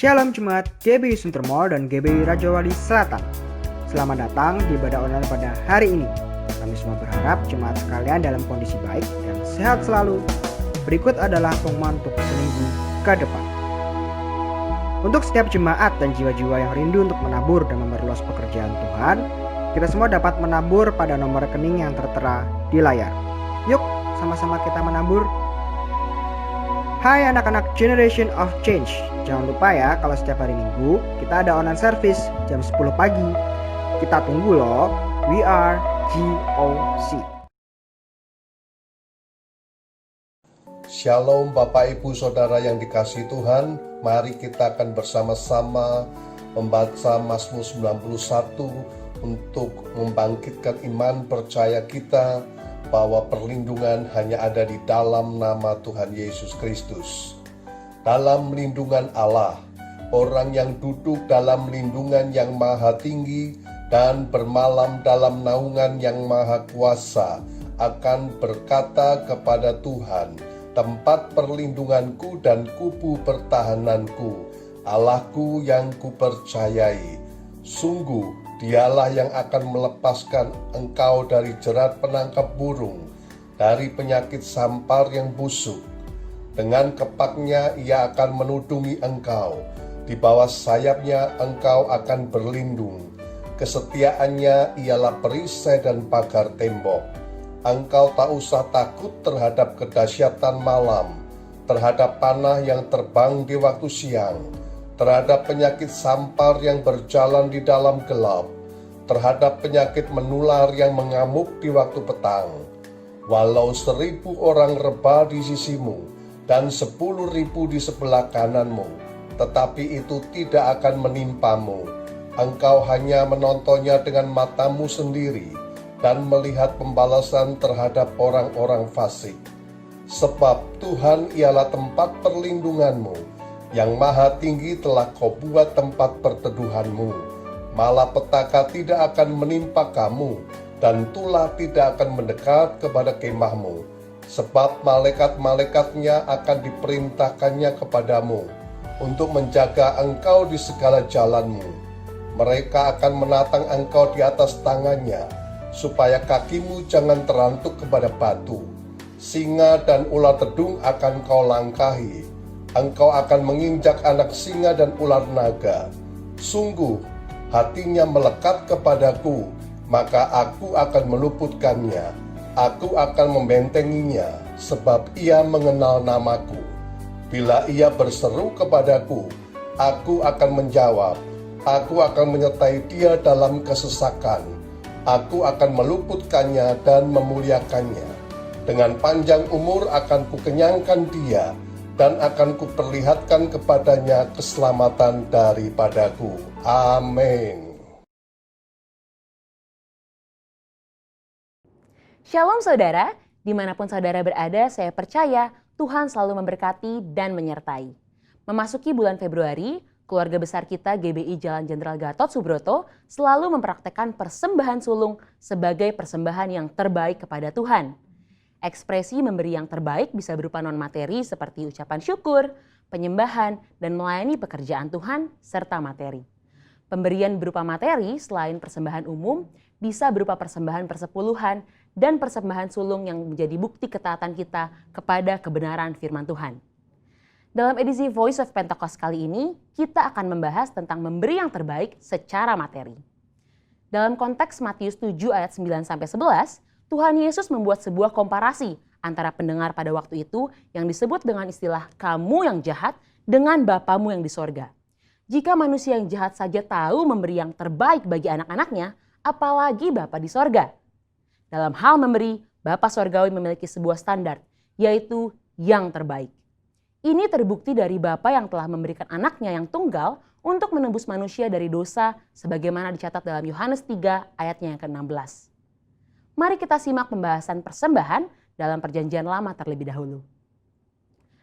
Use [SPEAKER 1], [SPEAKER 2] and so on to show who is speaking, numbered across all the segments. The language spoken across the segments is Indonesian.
[SPEAKER 1] Shalom Jemaat GBI Suntermor dan GBI Rajawali Selatan. Selamat datang di ibadah online pada hari ini. Kami semua berharap jemaat sekalian dalam kondisi baik dan sehat selalu. Berikut adalah pengumuman untuk seminggu ke depan. Untuk setiap jemaat dan jiwa-jiwa yang rindu untuk menabur dan memperluas pekerjaan Tuhan, kita semua dapat menabur pada nomor rekening yang tertera di layar. Yuk, sama-sama kita menabur. Hai anak-anak Generation of Change. Jangan lupa ya, kalau setiap hari Minggu kita ada online service jam 10 pagi. Kita tunggu loh. We are GOC.
[SPEAKER 2] Shalom Bapak Ibu Saudara yang dikasihi Tuhan. Mari kita akan bersama-sama membaca Mazmur 91 untuk membangkitkan iman percaya kita bahwa perlindungan hanya ada di dalam nama Tuhan Yesus Kristus. Dalam lindungan Allah, orang yang duduk dalam lindungan yang maha tinggi dan bermalam dalam naungan yang maha kuasa akan berkata kepada Tuhan, tempat perlindunganku dan kubu pertahananku, Allahku yang kupercayai. Sungguh, Dialah yang akan melepaskan engkau dari jerat penangkap burung, dari penyakit sampar yang busuk. Dengan kepaknya ia akan menudungi engkau, di bawah sayapnya engkau akan berlindung. Kesetiaannya ialah perisai dan pagar tembok. Engkau tak usah takut terhadap kedahsyatan malam, terhadap panah yang terbang di waktu siang, terhadap penyakit sampar yang berjalan di dalam gelap, terhadap penyakit menular yang mengamuk di waktu petang. Walau 1.000 orang rebah di sisimu dan 10.000 di sebelah kananmu, tetapi itu tidak akan menimpamu. Engkau hanya menontonnya dengan matamu sendiri dan melihat pembalasan terhadap orang-orang fasik. Sebab Tuhan ialah tempat perlindunganmu, yang maha tinggi telah kau buat tempat perteduhanmu. Malapetaka tidak akan menimpa kamu, dan tulah tidak akan mendekat kepada kemahmu. Sebab malaikat-malaikatnya akan diperintahkannya kepadamu, untuk menjaga engkau di segala jalanmu. Mereka akan menatang engkau di atas tangannya, supaya kakimu jangan terantuk kepada batu. Singa dan ular tedung akan kau langkahi. Engkau akan menginjak anak singa dan ular naga. Sungguh, hatinya melekat kepadaku, maka aku akan meluputkannya. Aku akan membentenginya, sebab ia mengenal namaku. Bila ia berseru kepadaku, aku akan menjawab. Aku akan menyertai dia dalam kesesakan. Aku akan meluputkannya dan memuliakannya. Dengan panjang umur akan kukenyangkan dia, dan akan kuperlihatkan kepadanya keselamatan daripadaku. Amin.
[SPEAKER 3] Shalom saudara, dimanapun saudara berada, saya percaya Tuhan selalu memberkati dan menyertai. Memasuki bulan Februari, keluarga besar kita GBI Jalan Jenderal Gatot Subroto selalu mempraktekkan persembahan sulung sebagai persembahan yang terbaik kepada Tuhan. Ekspresi memberi yang terbaik bisa berupa non-materi seperti ucapan syukur, penyembahan, dan melayani pekerjaan Tuhan, serta materi. Pemberian berupa materi selain persembahan umum bisa berupa persembahan persepuluhan dan persembahan sulung yang menjadi bukti ketaatan kita kepada kebenaran firman Tuhan. Dalam edisi Voice of Pentecost kali ini, kita akan membahas tentang memberi yang terbaik secara materi. Dalam konteks Matius 7 ayat 9-11, Tuhan Yesus membuat sebuah komparasi antara pendengar pada waktu itu yang disebut dengan istilah kamu yang jahat dengan Bapamu yang di sorga. Jika manusia yang jahat saja tahu memberi yang terbaik bagi anak-anaknya, apalagi Bapa di sorga. Dalam hal memberi, Bapa Sorgawi memiliki sebuah standar, yaitu yang terbaik. Ini terbukti dari Bapa yang telah memberikan anaknya yang tunggal untuk menebus manusia dari dosa sebagaimana dicatat dalam Yohanes 3 ayatnya yang ke-16. Mari kita simak pembahasan persembahan dalam Perjanjian Lama terlebih dahulu.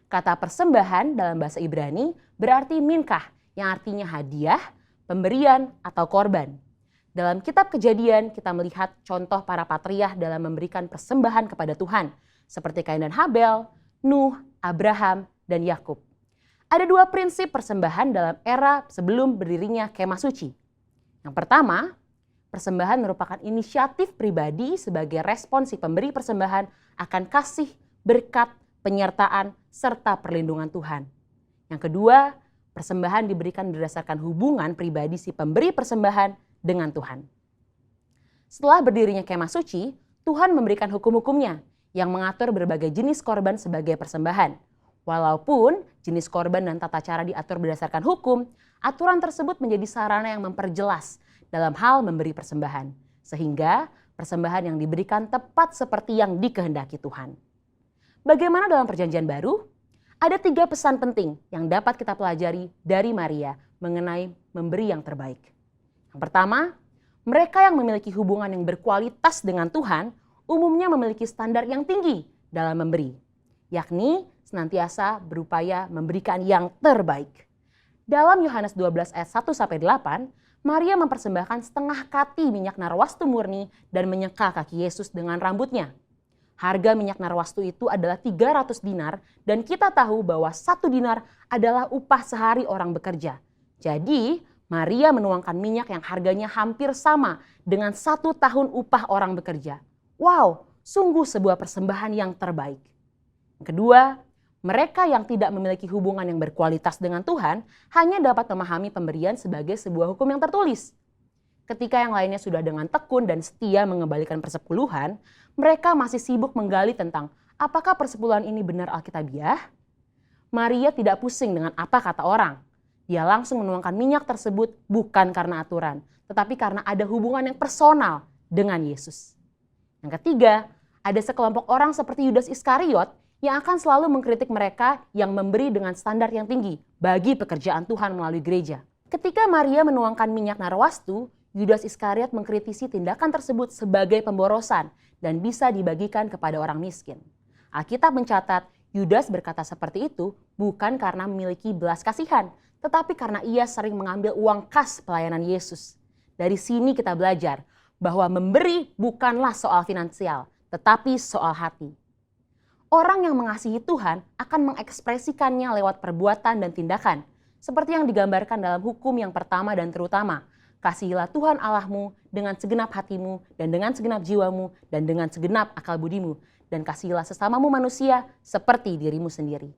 [SPEAKER 3] Kata persembahan dalam bahasa Ibrani berarti minkah, yang artinya hadiah, pemberian, atau korban. Dalam kitab Kejadian kita melihat contoh para patriark dalam memberikan persembahan kepada Tuhan, seperti Kain dan Habel, Nuh, Abraham, dan Yakub. Ada dua prinsip persembahan dalam era sebelum berdirinya kemah suci. Yang pertama, persembahan merupakan inisiatif pribadi sebagai respon si pemberi persembahan akan kasih, berkat, penyertaan, serta perlindungan Tuhan. Yang kedua, persembahan diberikan berdasarkan hubungan pribadi si pemberi persembahan dengan Tuhan. Setelah berdirinya kemah suci, Tuhan memberikan hukum-hukumnya yang mengatur berbagai jenis korban sebagai persembahan. Walaupun jenis korban dan tata cara diatur berdasarkan hukum, aturan tersebut menjadi sarana yang memperjelas dalam hal memberi persembahan. Sehingga persembahan yang diberikan tepat seperti yang dikehendaki Tuhan. Bagaimana dalam Perjanjian Baru? Ada 3 pesan penting yang dapat kita pelajari dari Maria mengenai memberi yang terbaik. Yang pertama, mereka yang memiliki hubungan yang berkualitas dengan Tuhan umumnya memiliki standar yang tinggi dalam memberi, yakni senantiasa berupaya memberikan yang terbaik. Dalam Yohanes 12 ayat 1-8, Maria mempersembahkan setengah kati minyak narwastu murni dan menyeka kaki Yesus dengan rambutnya. Harga minyak narwastu itu adalah 300 dinar dan kita tahu bahwa 1 dinar adalah upah sehari orang bekerja. Jadi Maria menuangkan minyak yang harganya hampir sama dengan 1 tahun upah orang bekerja. Wow, sungguh sebuah persembahan yang terbaik. Yang kedua, mereka yang tidak memiliki hubungan yang berkualitas dengan Tuhan hanya dapat memahami pemberian sebagai sebuah hukum yang tertulis. Ketika yang lainnya sudah dengan tekun dan setia mengembalikan persepuluhan, mereka masih sibuk menggali tentang apakah persepuluhan ini benar alkitabiah. Maria tidak pusing dengan apa kata orang. Dia langsung menuangkan minyak tersebut bukan karena aturan, tetapi karena ada hubungan yang personal dengan Yesus. Yang ketiga, ada sekelompok orang seperti Yudas Iskariot yang akan selalu mengkritik mereka yang memberi dengan standar yang tinggi bagi pekerjaan Tuhan melalui gereja. Ketika Maria menuangkan minyak narwastu, Yudas Iskariot mengkritisi tindakan tersebut sebagai pemborosan dan bisa dibagikan kepada orang miskin. Alkitab mencatat Yudas berkata seperti itu bukan karena memiliki belas kasihan, tetapi karena ia sering mengambil uang kas pelayanan Yesus. Dari sini kita belajar bahwa memberi bukanlah soal finansial, tetapi soal hati. Orang yang mengasihi Tuhan akan mengekspresikannya lewat perbuatan dan tindakan, seperti yang digambarkan dalam hukum yang pertama dan terutama. Kasihilah Tuhan Allahmu dengan segenap hatimu dan dengan segenap jiwamu dan dengan segenap akal budimu, dan kasihilah sesamamu manusia seperti dirimu sendiri.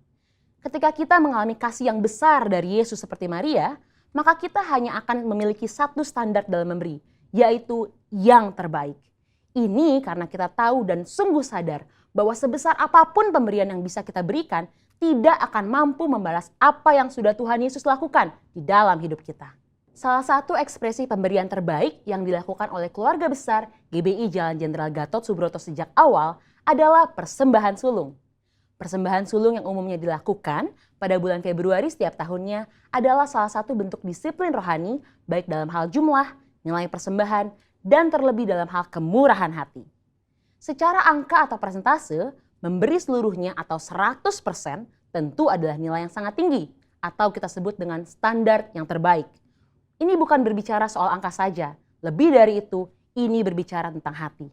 [SPEAKER 3] Ketika kita mengalami kasih yang besar dari Yesus seperti Maria, maka kita hanya akan memiliki satu standar dalam memberi, yaitu yang terbaik. Ini karena kita tahu dan sungguh sadar bahwa sebesar apapun pemberian yang bisa kita berikan, tidak akan mampu membalas apa yang sudah Tuhan Yesus lakukan di dalam hidup kita. Salah satu ekspresi pemberian terbaik yang dilakukan oleh keluarga besar GBI Jalan Jenderal Gatot Subroto sejak awal adalah persembahan sulung. Persembahan sulung yang umumnya dilakukan pada bulan Februari setiap tahunnya adalah salah satu bentuk disiplin rohani baik dalam hal jumlah, nilai persembahan, dan terlebih dalam hal kemurahan hati. Secara angka atau persentase, memberi seluruhnya atau 100% tentu adalah nilai yang sangat tinggi atau kita sebut dengan standar yang terbaik. Ini bukan berbicara soal angka saja, lebih dari itu, ini berbicara tentang hati.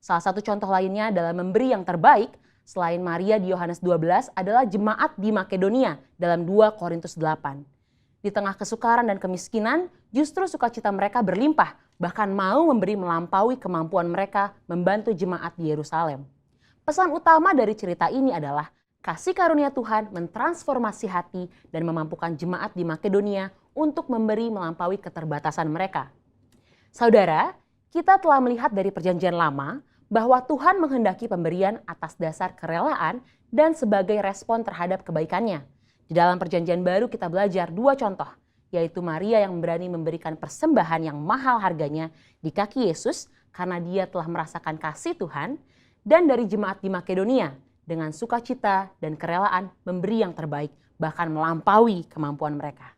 [SPEAKER 3] Salah satu contoh lainnya dalam memberi yang terbaik selain Maria di Yohanes 12 adalah jemaat di Makedonia dalam 2 Korintus 8. Di tengah kesukaran dan kemiskinan, justru sukacita mereka berlimpah, bahkan mau memberi melampaui kemampuan mereka membantu jemaat di Yerusalem. Pesan utama dari cerita ini adalah kasih karunia Tuhan mentransformasi hati dan memampukan jemaat di Makedonia untuk memberi melampaui keterbatasan mereka. Saudara, kita telah melihat dari Perjanjian Lama bahwa Tuhan menghendaki pemberian atas dasar kerelaan dan sebagai respon terhadap kebaikannya. Di dalam Perjanjian Baru kita belajar 2 contoh, yaitu Maria yang berani memberikan persembahan yang mahal harganya di kaki Yesus karena dia telah merasakan kasih Tuhan, dan dari jemaat di Makedonia, dengan sukacita dan kerelaan memberi yang terbaik, bahkan melampaui kemampuan mereka.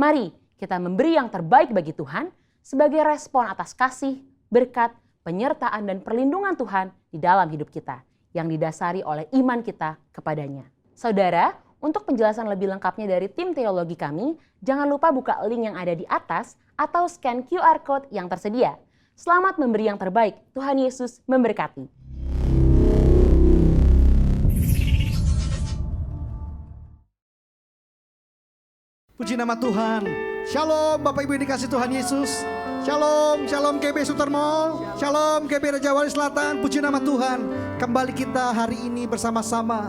[SPEAKER 3] Mari kita memberi yang terbaik bagi Tuhan sebagai respon atas kasih, berkat, penyertaan dan perlindungan Tuhan di dalam hidup kita yang didasari oleh iman kita kepadanya. Saudara, untuk penjelasan lebih lengkapnya dari tim teologi kami, jangan lupa buka link yang ada di atas atau scan QR Code yang tersedia. Selamat memberi yang terbaik, Tuhan Yesus memberkati.
[SPEAKER 4] Puji nama Tuhan. Shalom Bapak Ibu yang dikasih Tuhan Yesus. Shalom, shalom GB Sutermol. Shalom GB Raja Wali Selatan. Puji nama Tuhan. Kembali kita hari ini bersama-sama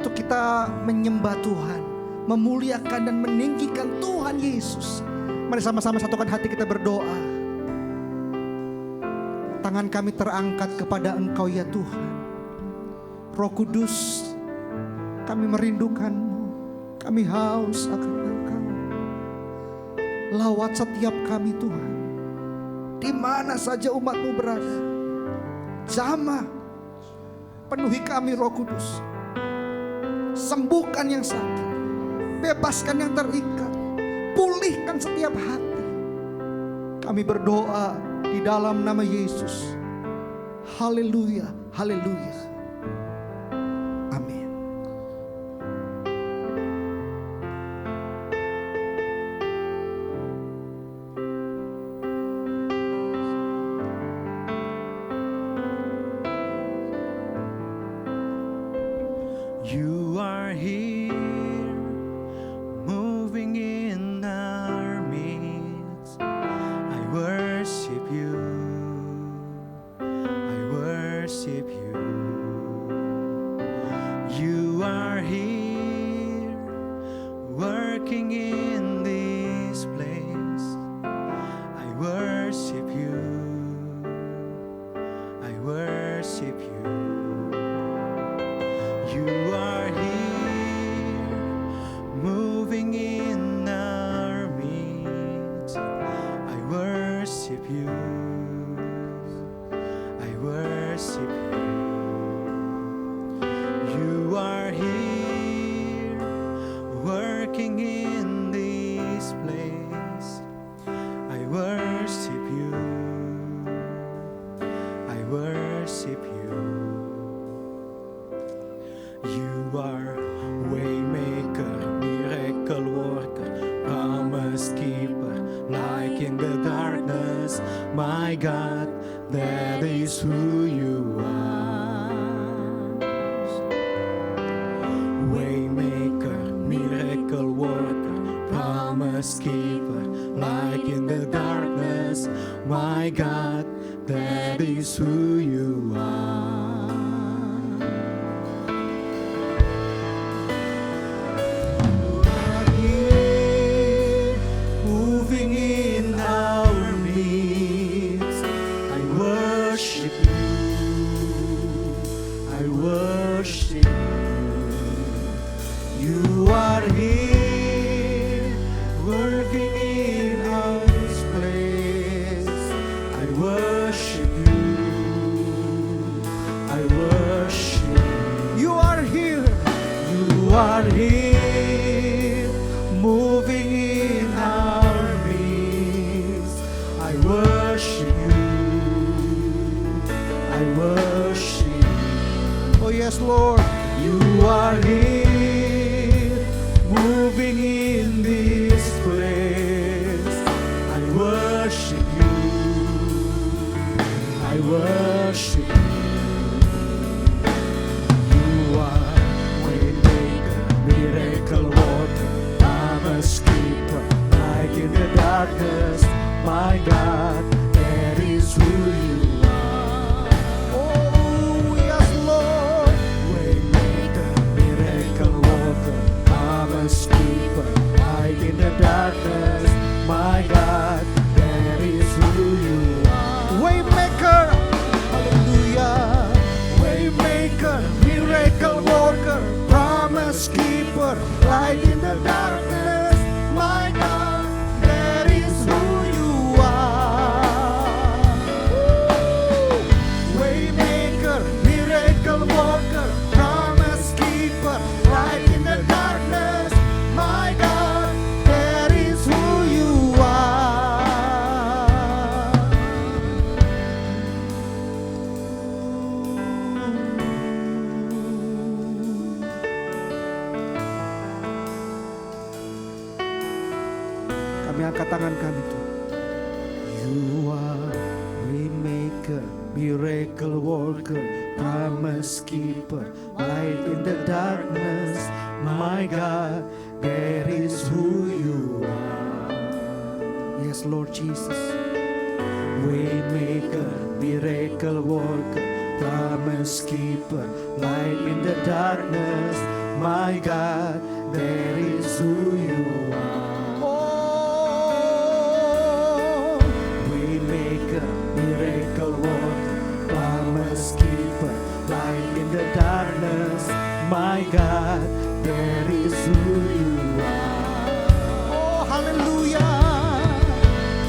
[SPEAKER 4] untuk kita menyembah Tuhan, memuliakan dan meninggikan Tuhan Yesus. Mari sama-sama satukan hati kita berdoa. Tangan kami terangkat kepada Engkau ya Tuhan. Roh Kudus, kami merindukan-Mu. Kami haus akan Engkau. Lawat setiap kami Tuhan. Di mana saja umat-Mu berada. Jamah. Penuhi kami Roh Kudus. Sembuhkan yang sakit. Bebaskan yang terikat. Pulihkan setiap hati. Kami berdoa di dalam nama Yesus. Haleluya, haleluya. Amin. You are here, moving in our midst. I worship you. I worship you. You are here, working in this place. I worship you. I worship you. You are here, moving in our midst. I worship you. I worship you. You are here, working in this place. I worship you. I worship you. You are waymaker, miracle worker, promise keeper, light in the darkness. My God, that is who you are. Waymaker, miracle worker, promise keeper, light in the darkness. My God, that is who you are. Moving in our midst, I worship you. I worship you. You are here, working in our place. I worship you. I worship you. You are here. You are here, moving in our midst. I worship you. I worship you. Oh yes, Lord. You are here, moving in this place. I worship you. I worship you. You are waymaker, miracle worker, promise keeper, light in the darkness. My God, that is who you are. Oh yes, Lord. Waymaker, miracle worker, promise keeper, light in the darkness. My God, that is who you are. Waymaker, hallelujah. Waymaker, miracle worker, promise keeper, light in the darkness. My God, that is who you are. Waymaker, miracle worker, promise Kami angkat tangan kami Tuhan. You are Waymaker, miracle worker, promise keeper, light in the darkness. My God, that is who you are. Yes, Lord Jesus. Waymaker, miracle worker, promise keeper, light in the darkness. My God, that is who you are. Oh, Waymaker, miracle worker, promise keeper, light in the darkness. My God, that is who you are. Oh, hallelujah.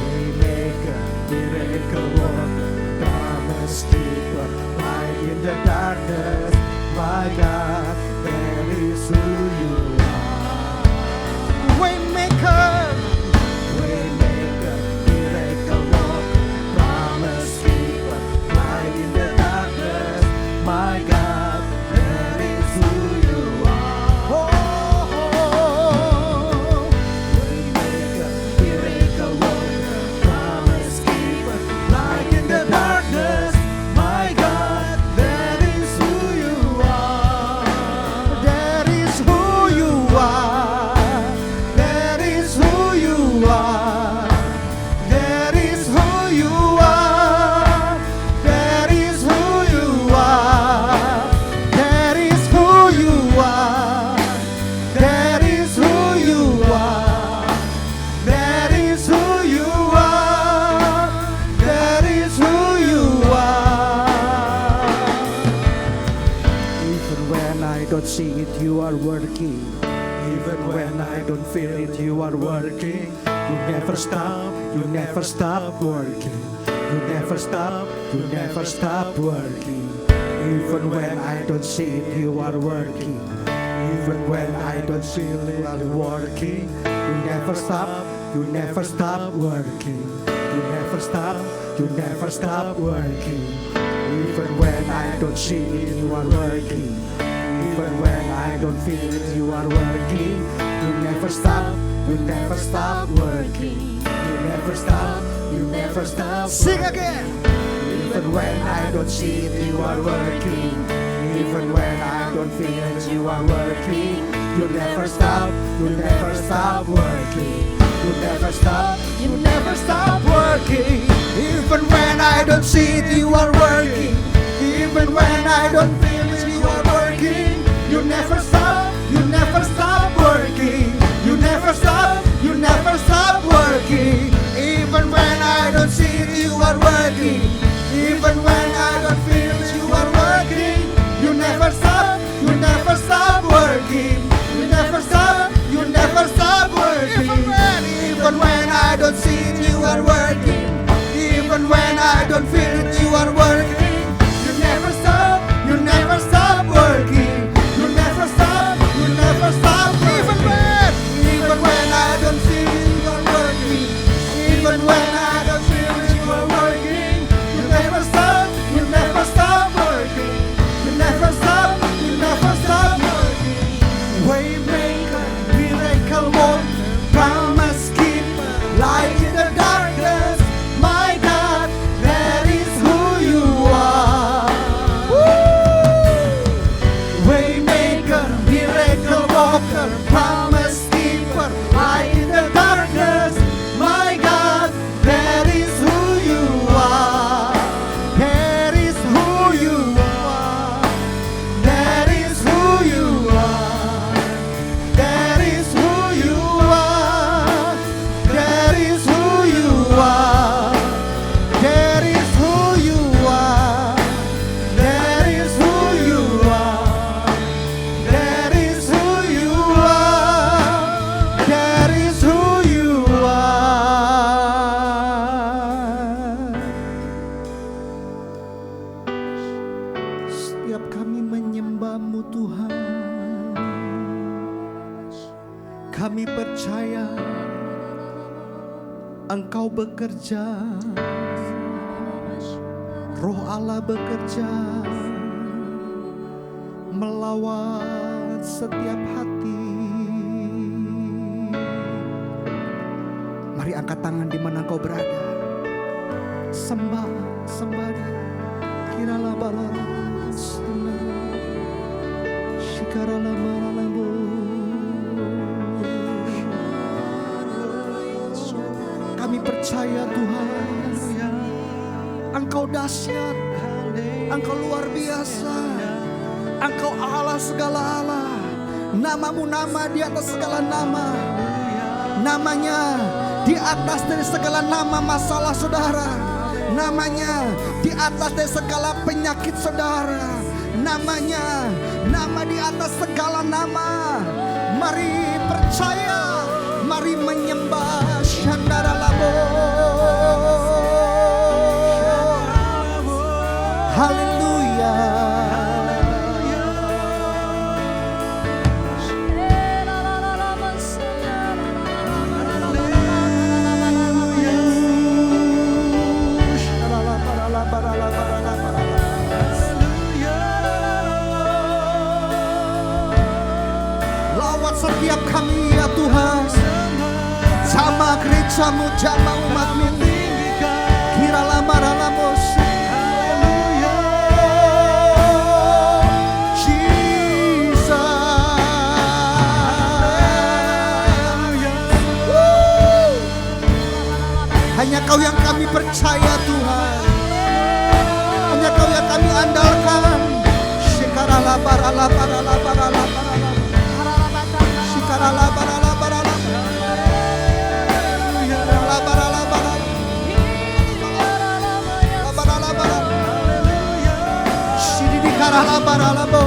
[SPEAKER 4] Waymaker, miracle worker, promise keeper, light in the darkness. My God, that is who you are. Waymaker, Waymaker, miracle worker, promise keeper, light in the darkness. My God, that is who you are. Oh, Waymaker, miracle worker, promise keeper, light in the darkness. My God, that is who you are. That is who you are. That is who you are. That is who you are. That is who you are. That is who you are. That is who you are. That is who you are. That is who you are. Even when I don't see it, you are working. Even when I don't feel it, you are working. You never stop, you never stop working. You never stop, you never stop working. Even when I don't see it, you are working. Even when I don't feel it, you are working. You never stop, you never stop working. You never stop, you never stop working. Even when I don't see it, you are working. Even when I don't feel it, you are working. You never stop, you never stop working. You never stop, you never stop. Sing again. Even when I don't see it, you are working. Even when I don't feel it, you are working. You never stop, you never stop working. You never stop, you never stop working. Even when I don't see it, you are working. Even when I don't feel it, you are working. You never stop, you never stop working. You never stop, you never stop working. Even when I don't see it, you are working. Even when I don't feel it, you are working. You never stop, you never stop working. You never stop, you never stop working. Even when I don't see it, you are working. Even when I don't feel it, you are working. You never stop, you never stop working. You never stop, you never stop. Even when I don't see it, you are working. Even when I don't feel it, you are working. You never stop, you never stop working. You never stop, you never stop working. Waymaker, miracle worker, promise keeper, light in the darkness. My God, that is who you are. Waymaker, miracle worker, promise keeper, light in the darkness. My God, that is who you are. That is who you are. That is who you are. That is who you are. That is who you are. That is who you are. That is who you are. That is who you are. That is who you are. Setiap kami menyembah-Mu Tuhan, kami percaya Engkau bekerja, Roh Allah bekerja melawat setiap hati. Mari angkat tangan di mana kau berada. Sembah dia. Kirala balala shikarala maralabu. Kami percaya Tuhan, Engkau dahsyat, Engkau luar biasa, Engkau Allah segala Allah. Namamu nama di atas segala nama. Namanya di atas dari segala nama masalah saudara. Namanya di atas dari segala penyakit saudara. Namanya nama di atas segala nama. Mari percaya, mari menyembah Shandara Labo. Haleluya. Lawat setiap kami ya Tuhan, sama gerejamu, jama umatmu. Kirala maralamos. Hanya Kau yang kami percaya Tuhan, hanya Kau yang kami andalkan. Shikarala barala barala barala barala, shikarala barala barala barala barala barala barala, shidi karala barala bo.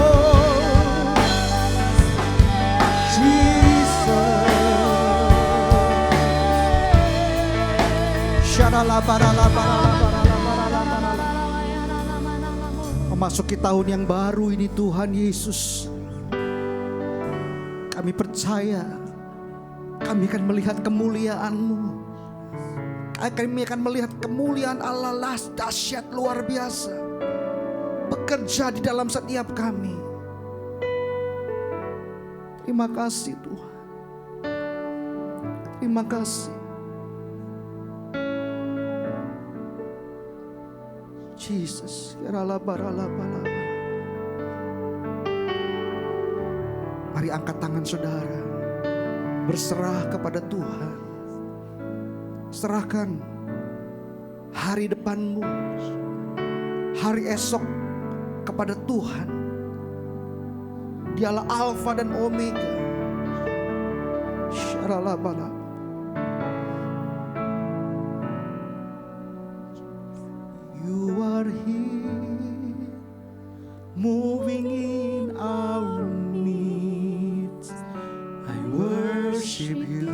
[SPEAKER 4] Memasuki tahun yang baru ini Tuhan Yesus, kami percaya kami akan melihat kemuliaan-Mu. Kami akan melihat kemuliaan Allah dahsyat luar biasa bekerja di dalam setiap kami. Terima kasih Tuhan, terima kasih Jesus. Mari angkat tangan saudara, berserah kepada Tuhan. Serahkan hari depanmu, hari esok kepada Tuhan. Dialah Alfa dan Omega. Syaralabala. You are here, moving in our midst. I worship you,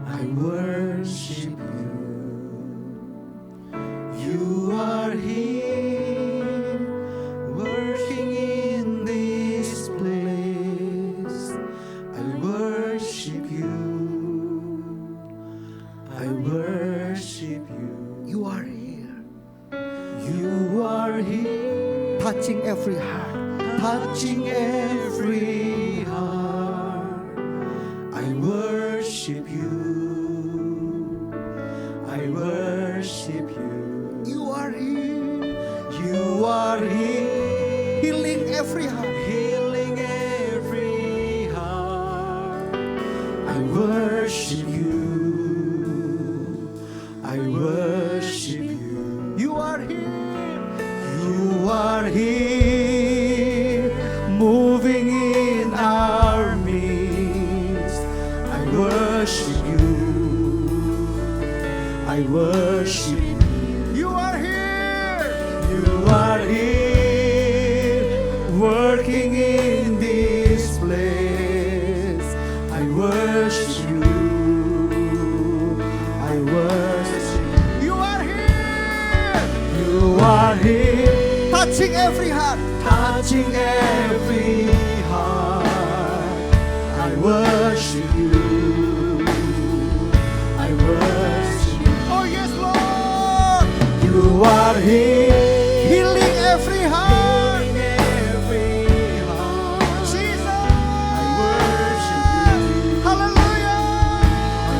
[SPEAKER 4] I worship you. You are here, working in this place. I worship you, I worship you. You are here. You are here. Touching every heart. Touching every heart. I worship you. I worship you. You are here. You are here. Healing every heart. Healing every heart. I worship you. I worship you. You are here. You are here, moving in our midst. I worship you. I worship you. You are here. You are here, working in this place. I worship you. I worship you. You are here. You are here, touching every heart. Touching every heart. I worship you. I worship you. Oh yes, Lord. You are here, healing every heart. Healing every heart. Jesus. I worship you. Hallelujah. I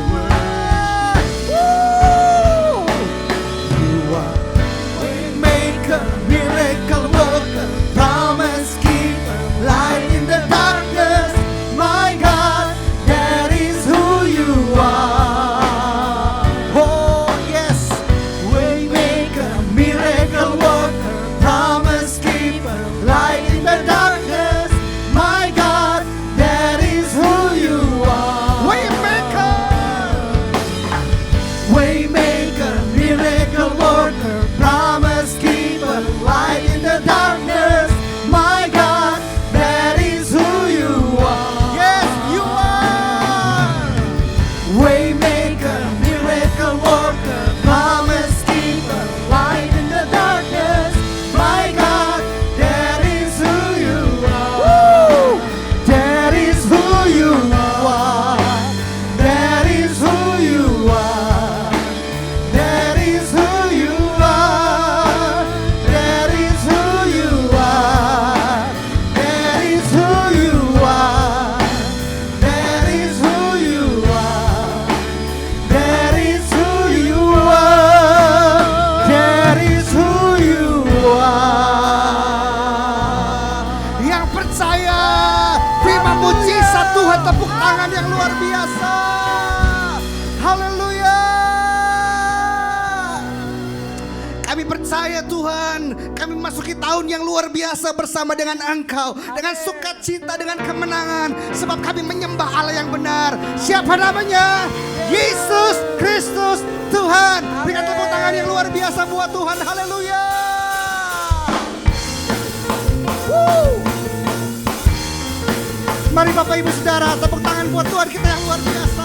[SPEAKER 4] tepuk tangan yang luar biasa. Haleluya. Kami percaya Tuhan, kami masuki tahun yang luar biasa bersama dengan Engkau, dengan sukacita, dengan kemenangan, sebab kami menyembah Allah yang benar. Siapa namanya? Yesus Kristus Tuhan. Berikan tepuk tangan yang luar biasa buat Tuhan. Haleluya. Mari Bapak Ibu Saudara, tepuk tangan buat Tuhan kita yang luar biasa.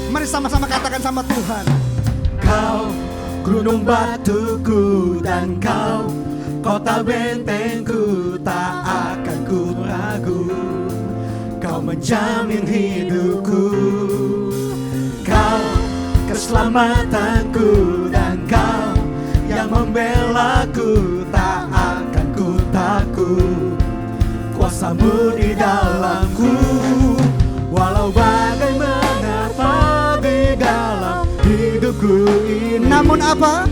[SPEAKER 4] Mari sama-sama katakan sama Tuhan.
[SPEAKER 5] Kau gunung batuku dan kau kota bentengku, tak akan ku ragu. Kau menjamin hidupku, kau keselamatanku, dan kau yang membelaku, tak akan ku takut. Kuasamu di dalamku, walau bagaimana di dalam hidupku ini.
[SPEAKER 4] Namun apa?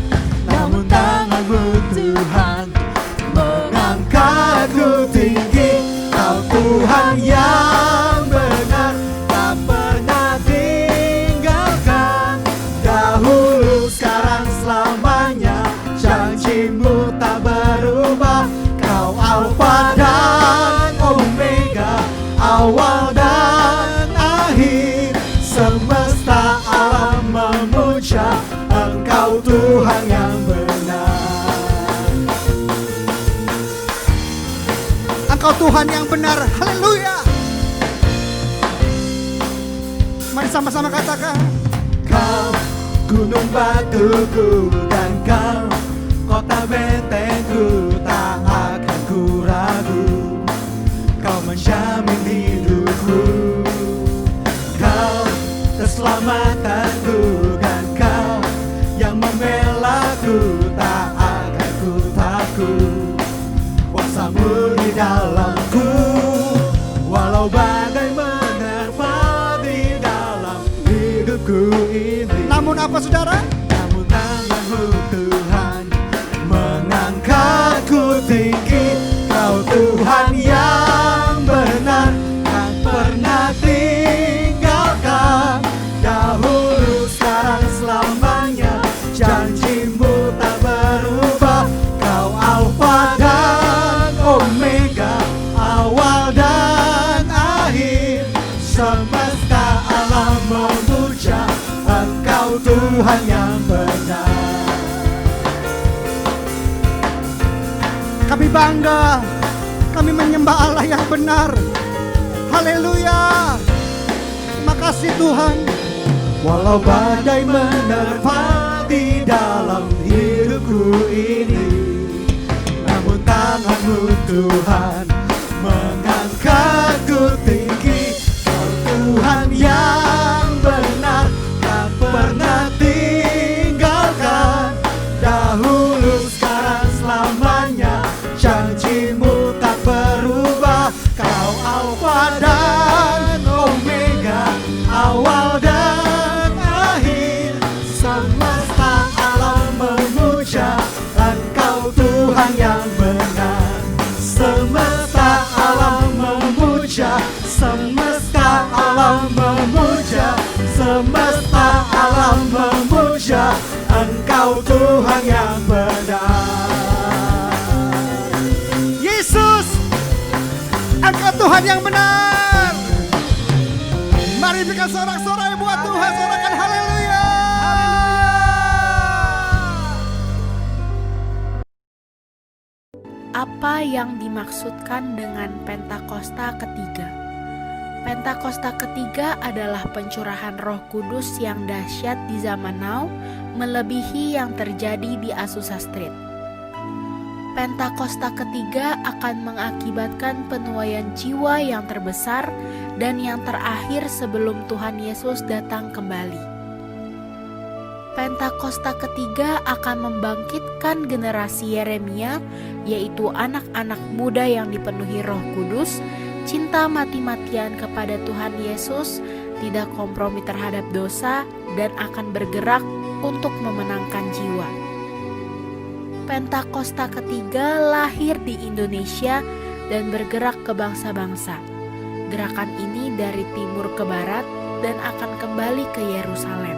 [SPEAKER 5] Namun tanganmu Tuhan mengangkatku tinggi. Kau Tuhan yang benar, tak pernah tinggalkan. Dahulu, sekarang, selamanya, janjimu tak berubah. Kau Alfa dan Omega, awal dan akhir. Semesta alam memuja Engkau Tuhan yang benar.
[SPEAKER 4] Engkau Tuhan yang benar. Haleluya. Mari sama-sama katakan.
[SPEAKER 5] Kau gunung batuku dan kau kota bentengku, tak akan ku ragu. Kau menjamin hidupku, kau keselamatanku, dan kau yang membelaku, tak akan ku takut. Kuasamu di dalamku, walau badai menerpa di dalam hidupku ini.
[SPEAKER 4] Namun apa saudara?
[SPEAKER 5] Namun tanganmu Tuhan mengangkatku tinggi. Kau Tuhan yang benar, tak pernah tinggalkan. Dahulu, sekarang, selamanya, janjimu tak berubah. Kau Alfa dan Omega, awal dan akhir. Semesta alam memuja Engkau Tuhan yang benar.
[SPEAKER 4] Kami bangga, kami menyembah Allah yang benar. Haleluya. Terima kasih Tuhan.
[SPEAKER 5] Walau badai menerpa di dalam hidupku ini, namun tanganmu Tuhan mengangkatku tinggi. Kau Tuhan yang benar, tak pernah tinggalkan. Dahulu, sekarang, selamanya, janjimu tak berubah. Kau Alfa dan Omega, awal dan akhir. Semesta alam memuja Engkau Tuhan yang benar. Semesta alam memuja, semesta alam memuja, semesta alam memuja Engkau Tuhan yang benar.
[SPEAKER 4] Yesus, Engkau Tuhan yang benar. Mari berikan sorak-sorai buat Tuhan. Sorakan haleluya.
[SPEAKER 6] Apa yang dimaksudkan dengan Pentakosta ketiga? Pentakosta ketiga adalah pencurahan Roh Kudus yang dahsyat di zaman now, melebihi yang terjadi di Azusa Street. Pentakosta ketiga akan mengakibatkan penuaian jiwa yang terbesar dan yang terakhir sebelum Tuhan Yesus datang kembali. Pentakosta ketiga akan membangkitkan generasi Yeremia, yaitu anak-anak muda yang dipenuhi Roh Kudus, cinta mati-matian kepada Tuhan Yesus, tidak kompromi terhadap dosa, dan akan bergerak untuk memenangkan jiwa. Pentakosta ketiga lahir di Indonesia dan bergerak ke bangsa-bangsa. Gerakan ini dari timur ke barat dan akan kembali ke Yerusalem.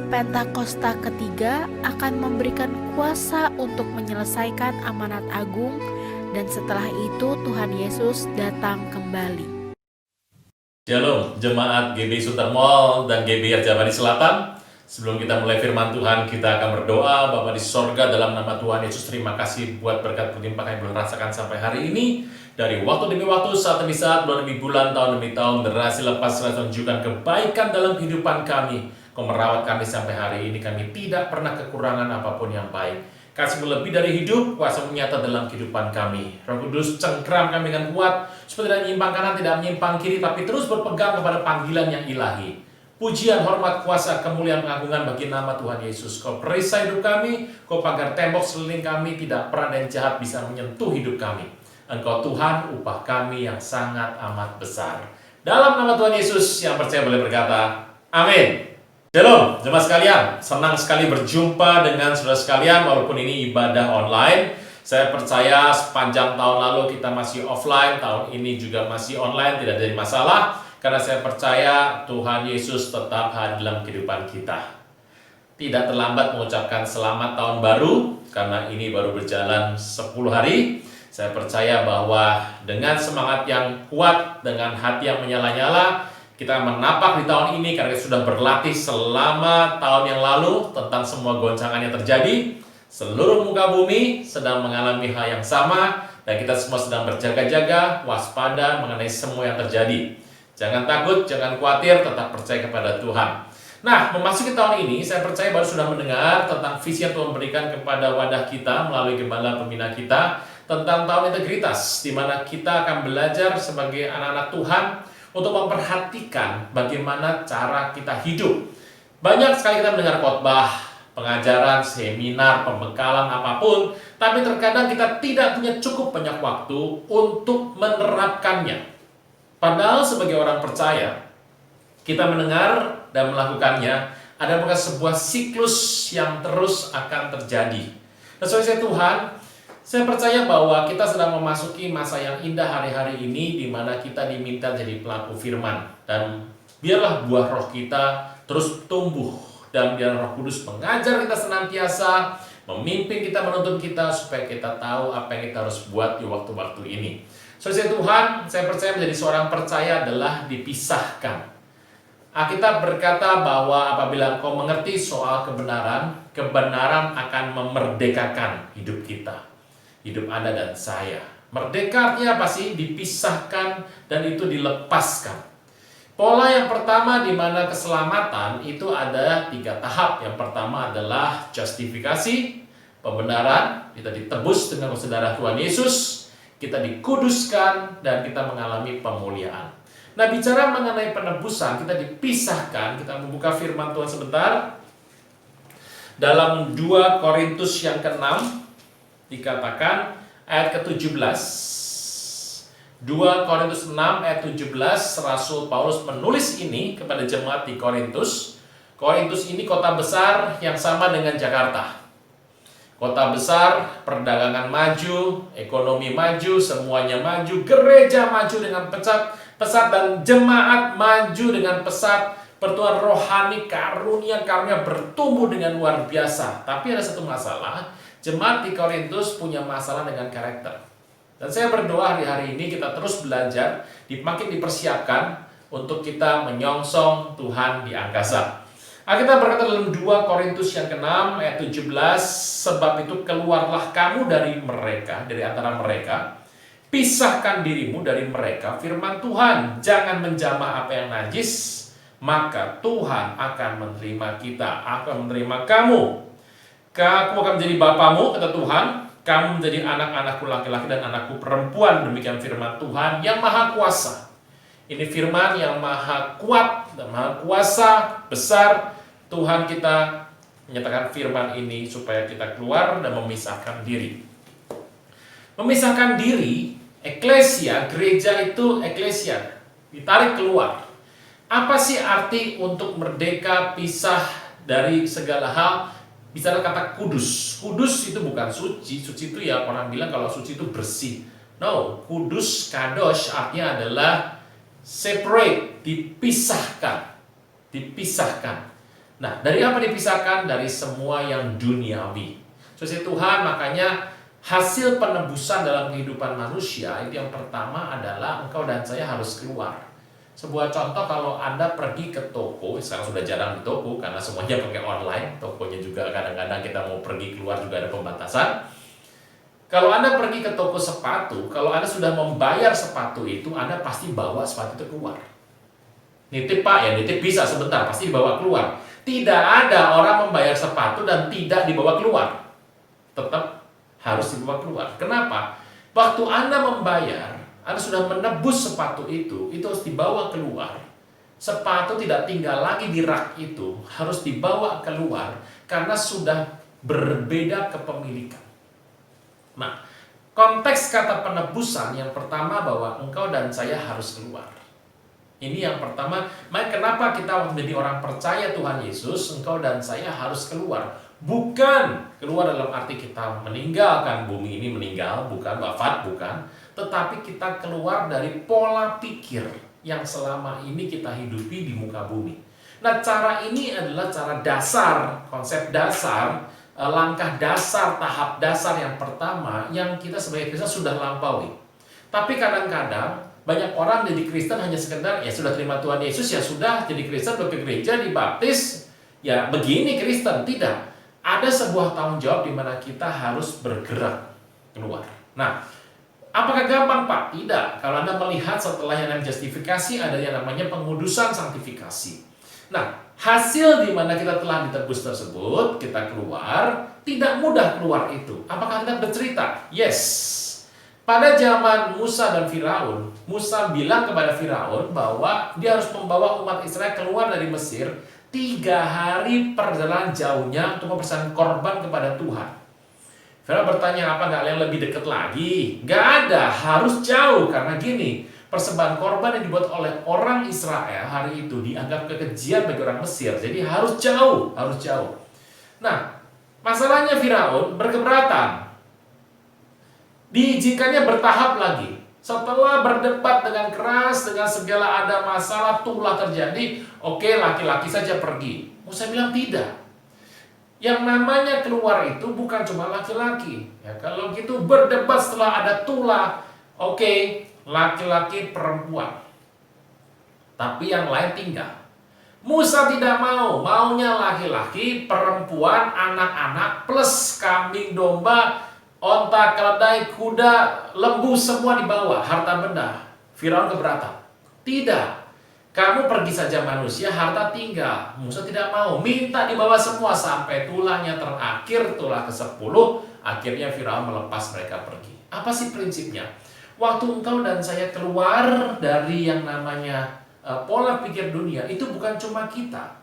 [SPEAKER 6] Pentakosta ketiga akan memberikan kuasa untuk menyelesaikan amanat agung, dan setelah itu Tuhan Yesus datang kembali.
[SPEAKER 7] Shalom, jemaat GB Sutermol dan GB Rajawali Selatan. Sebelum kita mulai firman Tuhan, kita akan berdoa. Bapa di sorga, dalam nama Tuhan Yesus, terima kasih buat berkat berlimpah yang boleh rasakan sampai hari ini. Dari waktu demi waktu, saat demi saat, bulan demi bulan, tahun demi tahun, generasi lepas generasi tunjukkan kebaikan dalam kehidupan kami. Kau merawat kami sampai hari ini, kami tidak pernah kekurangan apapun yang baik. Kasih-Mu lebih dari hidup, kuasa menyata dalam kehidupan kami. Roh Kudus, cengkram kami dengan kuat, supaya tidak menyimpang kanan, tidak menyimpang kiri, tapi terus berpegang kepada panggilan yang ilahi. Pujian, hormat, kuasa, kemuliaan, pengagungan bagi nama Tuhan Yesus. Kau perisai hidup kami, Kau pagar tembok sekeliling kami, tidak pernah ada yang jahat bisa menyentuh hidup kami. Engkau Tuhan, upah kami yang sangat amat besar. Dalam nama Tuhan Yesus, yang percaya boleh berkata, amin. Shalom, jemaat sekalian. Senang sekali berjumpa dengan saudara sekalian, walaupun ini ibadah online. Saya percaya sepanjang tahun lalu kita masih offline, tahun ini juga masih online, tidak ada masalah. Karena saya percaya Tuhan Yesus tetap hadir dalam kehidupan kita. Tidak terlambat mengucapkan selamat tahun baru, karena ini baru berjalan 10 hari. Saya percaya bahwa dengan semangat yang kuat, dengan hati yang menyala-nyala, kita menapak di tahun ini karena kita sudah berlatih selama tahun yang lalu tentang semua goncangan yang terjadi. Seluruh muka bumi sedang mengalami hal yang sama, dan kita semua sedang berjaga-jaga, waspada mengenai semua yang terjadi. Jangan takut, jangan khawatir, tetap percaya kepada Tuhan. Nah, memasuki tahun ini, saya percaya baru sudah mendengar tentang visi yang Tuhan berikan kepada wadah kita melalui gembala pembina kita tentang tahun integritas, di mana kita akan belajar sebagai anak-anak Tuhan untuk memperhatikan bagaimana cara kita hidup. Banyak sekali kita mendengar khotbah, pengajaran, seminar, pembekalan apapun, tapi terkadang kita tidak punya cukup banyak waktu untuk menerapkannya. Padahal sebagai orang percaya, kita mendengar dan melakukannya adalah sebuah siklus yang terus akan terjadi. Nah, saudara Tuhan, saya percaya bahwa kita sedang memasuki masa yang indah hari-hari ini, di mana kita diminta jadi pelaku firman. Dan biarlah buah roh kita terus tumbuh, dan biar Roh Kudus mengajar kita senantiasa, memimpin kita, menuntun kita, supaya kita tahu apa yang kita harus buat di waktu-waktu ini. Saudara Tuhan, saya percaya menjadi seorang percaya adalah dipisahkan. Alkitab berkata bahwa apabila engkau mengerti soal kebenaran, kebenaran akan memerdekakan hidup kita. Hidup Anda dan saya. Merdeka artinya apa sih? Dipisahkan dan itu dilepaskan. Pola yang pertama di mana keselamatan itu ada 3 tahap. Yang pertama adalah justifikasi, pembenaran, kita ditebus dengan darah Tuhan Yesus, kita dikuduskan, dan kita mengalami pemuliaan. Nah, bicara mengenai penebusan, kita dipisahkan. Kita membuka firman Tuhan sebentar. Dalam 2 Korintus yang ke-6 dikatakan ayat ke-17. 2 Korintus 6 ayat 17, Rasul Paulus menulis ini kepada jemaat di Korintus. Korintus ini kota besar yang sama dengan Jakarta. Kota besar, perdagangan maju, ekonomi maju, semuanya maju, gereja maju dengan pesat, dan jemaat maju dengan pesat. Pertumbuhan rohani, karunia bertumbuh dengan luar biasa. Tapi ada satu masalah, jemaat di Korintus punya masalah dengan karakter. Dan saya berdoa hari ini kita terus belajar, makin dipersiapkan untuk kita menyongsong Tuhan di angkasa. Alkitab berkata dalam 2 Korintus yang ke-6 ayat 17, sebab itu keluarlah kamu dari mereka, dari antara mereka, pisahkan dirimu dari mereka, firman Tuhan, jangan menjamah apa yang najis, maka Tuhan akan menerima kita, akan menerima kamu. Aku akan menjadi bapamu, kata Tuhan, kamu menjadi anak-anakku laki-laki dan anakku perempuan, demikian firman Tuhan yang maha kuasa. Ini firman yang maha kuat dan maha kuasa, besar. Tuhan kita menyatakan firman ini supaya kita keluar dan memisahkan diri. Memisahkan diri, eklesia, gereja itu eklesia, ditarik keluar. Apa sih arti untuk merdeka, pisah dari segala hal? bicara kata kudus. Kudus itu bukan suci. Suci itu ya orang bilang kalau suci itu bersih. No, kudus, kadosh artinya adalah separate, dipisahkan. Dipisahkan. Nah, dari apa dipisahkan? Dari semua yang duniawi. Saudara Tuhan, makanya hasil penebusan dalam kehidupan manusia itu yang pertama adalah engkau dan saya harus keluar. Sebuah contoh, kalau Anda pergi ke toko, sekarang sudah jarang di toko karena semuanya pakai online, tokonya juga kadang-kadang kita mau pergi keluar juga ada pembatasan. Kalau Anda pergi ke toko sepatu, kalau Anda sudah membayar sepatu itu, Anda pasti bawa sepatu itu keluar. Nitip Pak, ya nitip bisa sebentar, pasti dibawa keluar. Tidak ada orang membayar sepatu dan tidak dibawa keluar. Tetap harus dibawa keluar. Kenapa? Waktu Anda membayar, Anda sudah menebus sepatu itu harus dibawa keluar. Sepatu tidak tinggal lagi di rak itu, harus dibawa keluar karena sudah berbeda kepemilikan. Nah, konteks kata penebusan yang pertama bahwa engkau dan saya harus keluar. Ini yang pertama. Maka kenapa kita menjadi orang percaya Tuhan Yesus, engkau dan saya harus keluar. Bukan keluar dalam arti kita meninggalkan bumi ini, meninggal, bukan, wafat, bukan. Tetapi kita keluar dari pola pikir yang selama ini kita hidupi di muka bumi. Nah, cara ini adalah cara dasar, konsep dasar, langkah dasar, tahap dasar yang pertama yang kita sebagai Kristen sudah lampaui. Tapi kadang-kadang banyak orang jadi Kristen hanya sekedar ya sudah terima Tuhan Yesus, ya sudah jadi Kristen, ke gereja, dibaptis, ya begini Kristen. Tidak. Ada sebuah tanggung jawab di mana kita harus bergerak keluar. Nah, apakah gampang Pak? Tidak. Kalau Anda melihat setelah yang namanya justifikasi, ada yang namanya pengudusan sanktifikasi. Nah, hasil di mana kita telah ditebus tersebut, kita keluar, tidak mudah keluar itu. Apakah kita bercerita? Yes. Pada zaman Musa dan Firaun, Musa bilang kepada Firaun bahwa dia harus membawa umat Israel keluar dari Mesir 3 hari perjalanan jauhnya untuk mempersembahkan korban kepada Tuhan. Firaun bertanya, apa nggak yang lebih dekat lagi? Nggak ada, harus jauh. Karena gini, persembahan korban yang dibuat oleh orang Israel hari itu dianggap kekejian bagi orang Mesir. Jadi harus jauh, harus jauh. Nah, masalahnya Firaun berkeberatan. Diizinkannya bertahap lagi. Setelah berdebat dengan keras, dengan segala ada masalah, tulah terjadi, oke, laki-laki saja pergi. Musa bilang tidak. Yang namanya keluar itu bukan cuma laki-laki. Ya, kalau gitu berdebat setelah ada tulah, oke, laki-laki perempuan. Tapi yang lain tinggal. Musa tidak mau, maunya laki-laki, perempuan, anak-anak, plus kambing, domba, onta, keledai, kuda, lembu semua dibawa, harta benda. Firaun keberatan. Tidak. Kamu pergi saja manusia, harta tinggal. Musa tidak mau, minta dibawa semua sampai tulahnya terakhir, tulah ke-10. Akhirnya Firaun melepas mereka pergi. Apa sih prinsipnya? Waktu engkau dan saya keluar dari yang namanya pola pikir dunia, itu bukan cuma kita,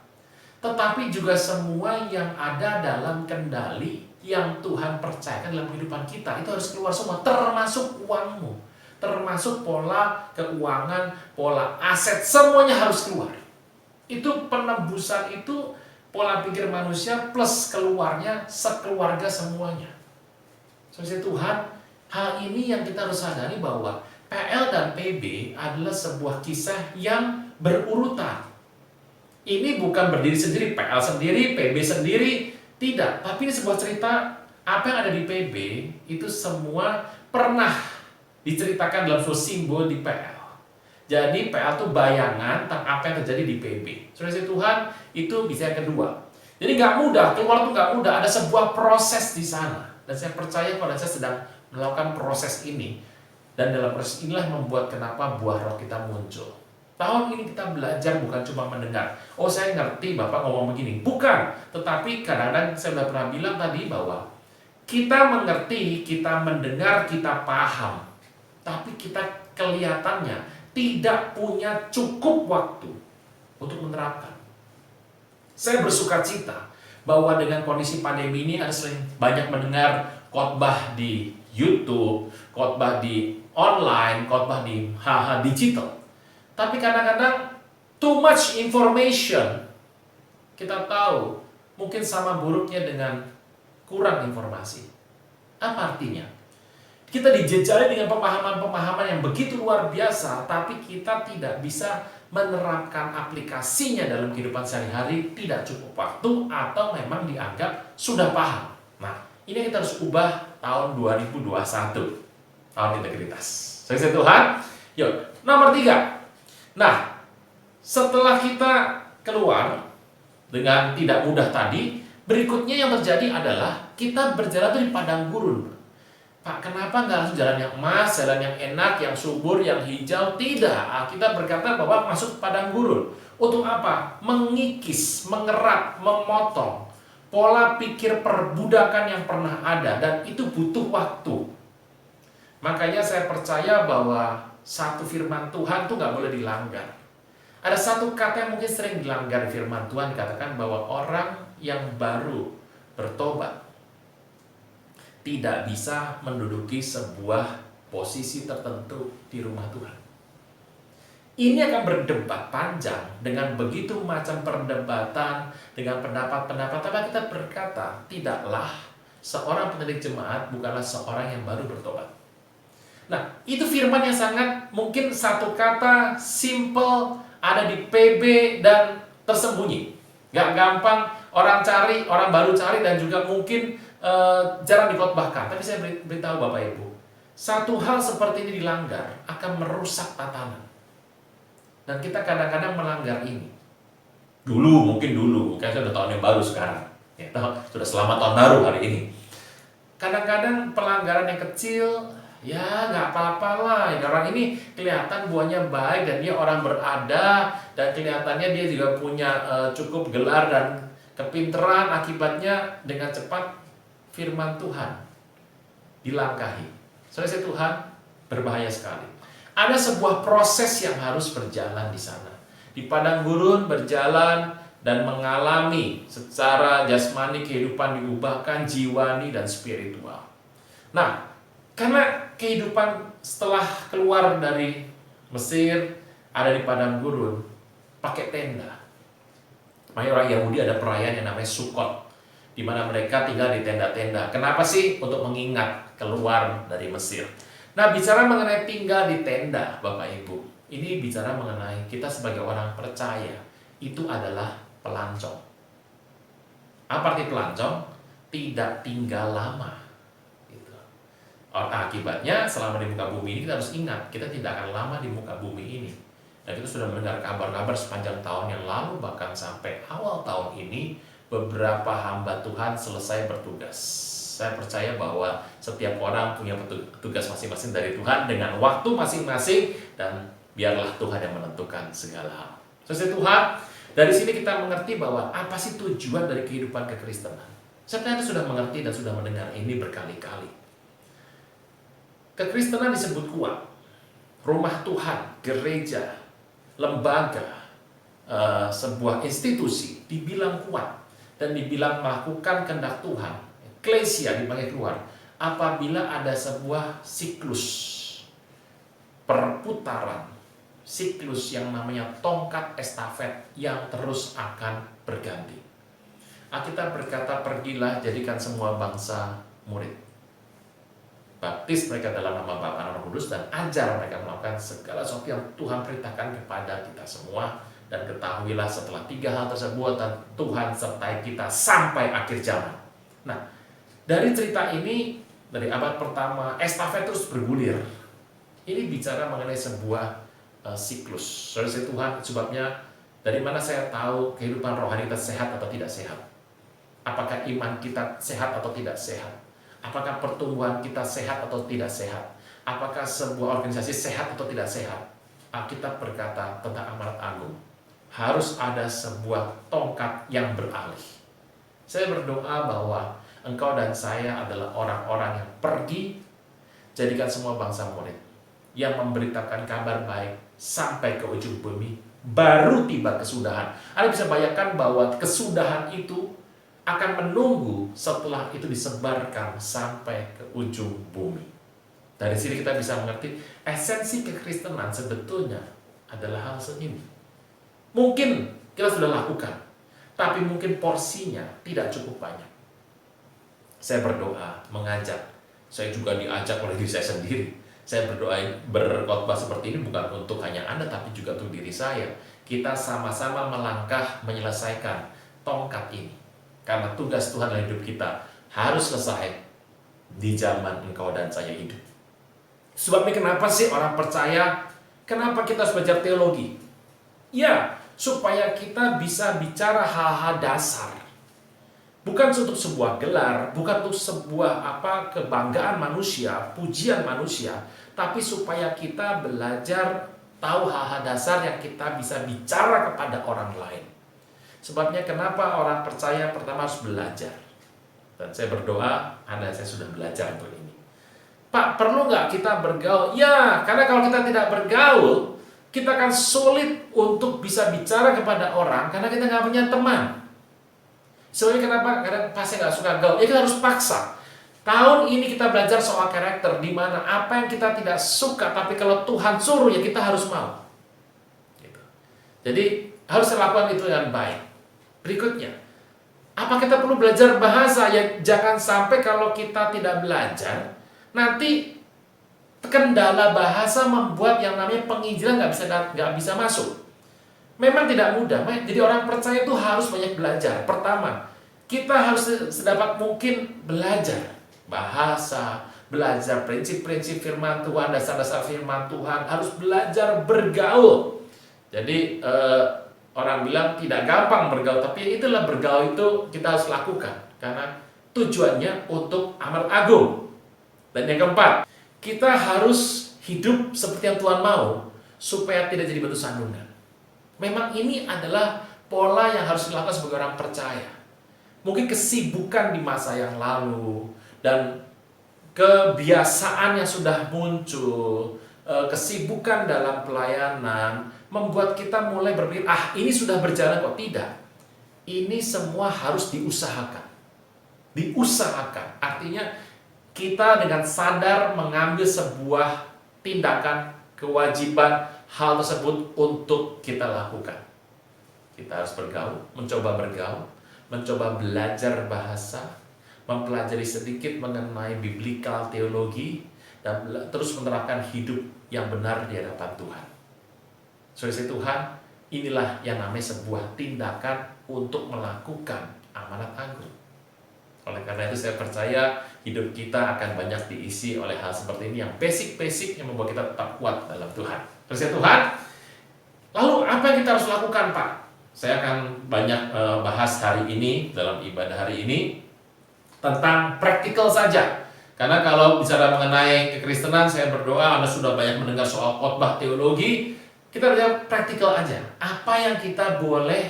[SPEAKER 7] tetapi juga semua yang ada dalam kendali yang Tuhan percayakan dalam kehidupan kita, itu harus keluar semua, termasuk uangmu, termasuk pola keuangan, pola aset, semuanya harus keluar. Itu penebusan, itu pola pikir manusia plus keluarnya sekeluarga semuanya. Saudara Tuhan, hal ini yang kita harus sadari bahwa PL dan PB adalah sebuah kisah yang berurutan. Ini bukan berdiri sendiri, PL sendiri, PB sendiri, tidak. Tapi ini sebuah cerita, apa yang ada di PB itu semua pernah diceritakan dalam sebuah simbol di PL. Jadi PL itu bayangan tentang apa yang terjadi di PB. Saudara Tuhan, itu bisa yang kedua. Jadi nggak mudah, keluar itu nggak mudah. Ada sebuah proses di sana. Dan saya percaya kalau saya sedang melakukan proses ini. Dan dalam proses inilah membuat kenapa buah roh kita muncul. Tahun ini kita belajar bukan cuma mendengar. Oh, saya ngerti Bapak ngomong begini. Bukan. Tetapi kadang-kadang saya sudah pernah bilang tadi bahwa kita mengerti, kita mendengar, kita paham. Tapi kita kelihatannya tidak punya cukup waktu untuk menerapkan. Saya bersuka cita bahwa dengan kondisi pandemi ini ada sering banyak mendengar khotbah di YouTube, khotbah di online, khotbah di digital. Tapi kadang-kadang too much information. Kita tahu mungkin sama buruknya dengan kurang informasi. Apa artinya? Kita dijejali dengan pemahaman-pemahaman yang begitu luar biasa, tapi kita tidak bisa menerapkan aplikasinya dalam kehidupan sehari-hari, tidak cukup waktu, atau memang dianggap sudah paham. Nah, ini yang kita harus ubah tahun 2021, tahun integritas. Saudara Tuhan, yuk, nomor 3. Nah, setelah kita keluar dengan tidak mudah tadi, berikutnya yang terjadi adalah kita berjalan di padang gurun. Pak, kenapa nggak langsung jalan yang emas, jalan yang enak, yang subur, yang hijau? Tidak, kita berkata bahwa masuk padang gurun. Untuk apa? Mengikis, mengerat, memotong pola pikir perbudakan yang pernah ada, dan itu butuh waktu. Makanya saya percaya bahwa satu firman Tuhan itu nggak boleh dilanggar. Ada satu kata yang mungkin sering dilanggar di firman Tuhan, dikatakan bahwa orang yang baru bertobat tidak bisa menduduki sebuah posisi tertentu di rumah Tuhan. Ini akan berdebat panjang dengan begitu macam perdebatan, dengan pendapat-pendapat, tapi kita berkata, tidaklah seorang pendidik jemaat bukanlah seorang yang baru bertobat. Nah, itu firman yang sangat mungkin satu kata, simple, ada di PB dan tersembunyi. Gak gampang orang cari, orang baru cari, dan juga mungkin jarang dikotbahkan. Tapi saya beritahu Bapak Ibu, satu hal seperti ini dilanggar akan merusak tatanan. Dan kita kadang-kadang melanggar ini. Mungkin dulu, kan sudah tahun yang baru sekarang. Ya, sudah selamat tahun baru hari ini. Kadang-kadang pelanggaran yang kecil, ya nggak apa-apa lah. Orang ini kelihatan buahnya baik dan dia orang berada, dan kelihatannya dia juga punya cukup gelar dan kepinteran. Akibatnya dengan cepat firman Tuhan dilangkahi. Saudara Tuhan, berbahaya sekali. Ada sebuah proses yang harus berjalan di sana. Di padang gurun berjalan dan mengalami secara jasmani kehidupan diubahkan, jiwani dan spiritual. Nah, karena kehidupan setelah keluar dari Mesir, ada di padang gurun, pakai tenda. Makanya orang Yahudi ada perayaan yang namanya Sukkot, di mana mereka tinggal di tenda-tenda. Kenapa sih? Untuk mengingat keluar dari Mesir. Nah, bicara mengenai tinggal di tenda, Bapak Ibu, ini bicara mengenai kita sebagai orang percaya, itu adalah pelancong. Apa arti pelancong? Tidak tinggal lama. Gitu. Akibatnya, selama di muka bumi ini kita harus ingat, kita tidak akan lama di muka bumi ini. Dan kita sudah mendengar kabar-kabar sepanjang tahun yang lalu, bahkan sampai awal tahun ini, beberapa hamba Tuhan selesai bertugas. Saya percaya bahwa setiap orang punya tugas masing-masing dari Tuhan dengan waktu masing-masing, dan biarlah Tuhan yang menentukan segala hal. Saudara Tuhan, dari sini kita mengerti bahwa apa sih tujuan dari kehidupan kekristenan. Saya ternyata sudah mengerti dan sudah mendengar ini berkali-kali. Kekristenan disebut kuat. Rumah Tuhan, gereja, lembaga, sebuah institusi dibilang kuat dan dibilang melakukan kehendak Tuhan. Eklesia dipanggil keluar apabila ada sebuah siklus perputaran, siklus yang namanya tongkat estafet yang terus akan berganti. Alkitab berkata, pergilah jadikan semua bangsa murid. Baptis mereka dalam nama Bapa dan Roh Kudus, dan ajar mereka melakukan segala sesuatu yang Tuhan perintahkan kepada kita semua. Dan ketahuilah setelah 3 hal tersebut, dan Tuhan sertai kita sampai akhir zaman. Nah, dari cerita ini, dari abad pertama, estafet terus bergulir. Ini bicara mengenai sebuah siklus. Saudara Tuhan, sebabnya dari mana saya tahu kehidupan rohani kita sehat atau tidak sehat? Apakah iman kita sehat atau tidak sehat? Apakah pertumbuhan kita sehat atau tidak sehat? Apakah sebuah organisasi sehat atau tidak sehat? Alkitab berkata tentang amanat agung, harus ada sebuah tongkat yang beralih. Saya berdoa bahwa engkau dan saya adalah orang-orang yang pergi, jadikan semua bangsa murid, yang memberitakan kabar baik sampai ke ujung bumi, baru tiba kesudahan. Anda bisa bayangkan bahwa kesudahan itu akan menunggu setelah itu disebarkan sampai ke ujung bumi. Dari sini kita bisa mengerti esensi kekristenan sebetulnya adalah hal seini. Mungkin kita sudah lakukan, tapi mungkin porsinya tidak cukup banyak. Saya berdoa, mengajak. Saya juga diajak oleh diri saya sendiri. Saya berdoa, berkhotbah seperti ini bukan untuk hanya Anda, tapi juga untuk diri saya. Kita sama-sama melangkah menyelesaikan tongkat ini. Karena tugas Tuhan dalam hidup kita harus selesai di zaman engkau dan saya hidup. Sebabnya kenapa sih orang percaya, kenapa kita harus belajar teologi? Ya, supaya kita bisa bicara hal-hal dasar. Bukan untuk sebuah gelar, bukan untuk sebuah kebanggaan manusia, pujian manusia, tapi supaya kita belajar tahu hal-hal dasar yang kita bisa bicara kepada orang lain. Sebabnya kenapa orang percaya pertama harus belajar. Dan saya berdoa, saya sudah belajar untuk ini. Pak, perlu nggak kita bergaul? Ya, karena kalau kita tidak bergaul, kita akan sulit untuk bisa bicara kepada orang karena kita nggak punya teman. Soalnya kenapa? Karena pasti nggak suka gaul. Ya kita harus paksa. Tahun ini kita belajar soal karakter, di mana apa yang kita tidak suka, tapi kalau Tuhan suruh ya kita harus mau. Gitu. Jadi harus lakukan itu dengan baik. Berikutnya, apa kita perlu belajar bahasa? Ya jangan sampai kalau kita tidak belajar, nanti kendala bahasa membuat yang namanya penginjilan nggak bisa masuk. Memang tidak mudah. Jadi orang percaya itu harus banyak belajar. Pertama, kita harus sedapat mungkin belajar bahasa, belajar prinsip-prinsip firman Tuhan, dasar-dasar firman Tuhan, harus belajar bergaul. Jadi orang bilang tidak gampang bergaul, tapi itulah bergaul itu kita harus lakukan karena tujuannya untuk amat agung. Dan yang keempat, kita harus hidup seperti yang Tuhan mau supaya tidak jadi batu sandungan. Memang ini adalah pola yang harus dilakukan sebagai orang percaya. Mungkin kesibukan di masa yang lalu dan kebiasaan yang sudah muncul, kesibukan dalam pelayanan membuat kita mulai berpikir, ini sudah berjalan kok. Tidak. Ini semua harus diusahakan. Diusahakan. Artinya kita dengan sadar mengambil sebuah tindakan, kewajiban, hal tersebut untuk kita lakukan. Kita harus bergaul, mencoba belajar bahasa, mempelajari sedikit mengenai biblical teologi, dan terus menerapkan hidup yang benar di hadapan Tuhan. Saudara Tuhan, inilah yang namanya sebuah tindakan untuk melakukan amanat agung. Oleh karena itu saya percaya hidup kita akan banyak diisi oleh hal seperti ini yang basic yang membuat kita tetap kuat dalam Tuhan. Terus ya Tuhan, lalu apa yang kita harus lakukan Pak? Saya akan banyak bahas hari ini, dalam ibadah hari ini, tentang praktikal saja. Karena kalau bicara mengenai kekristenan, saya berdoa Anda sudah banyak mendengar soal khotbah teologi. Kita lihat praktikal aja. Apa yang kita boleh,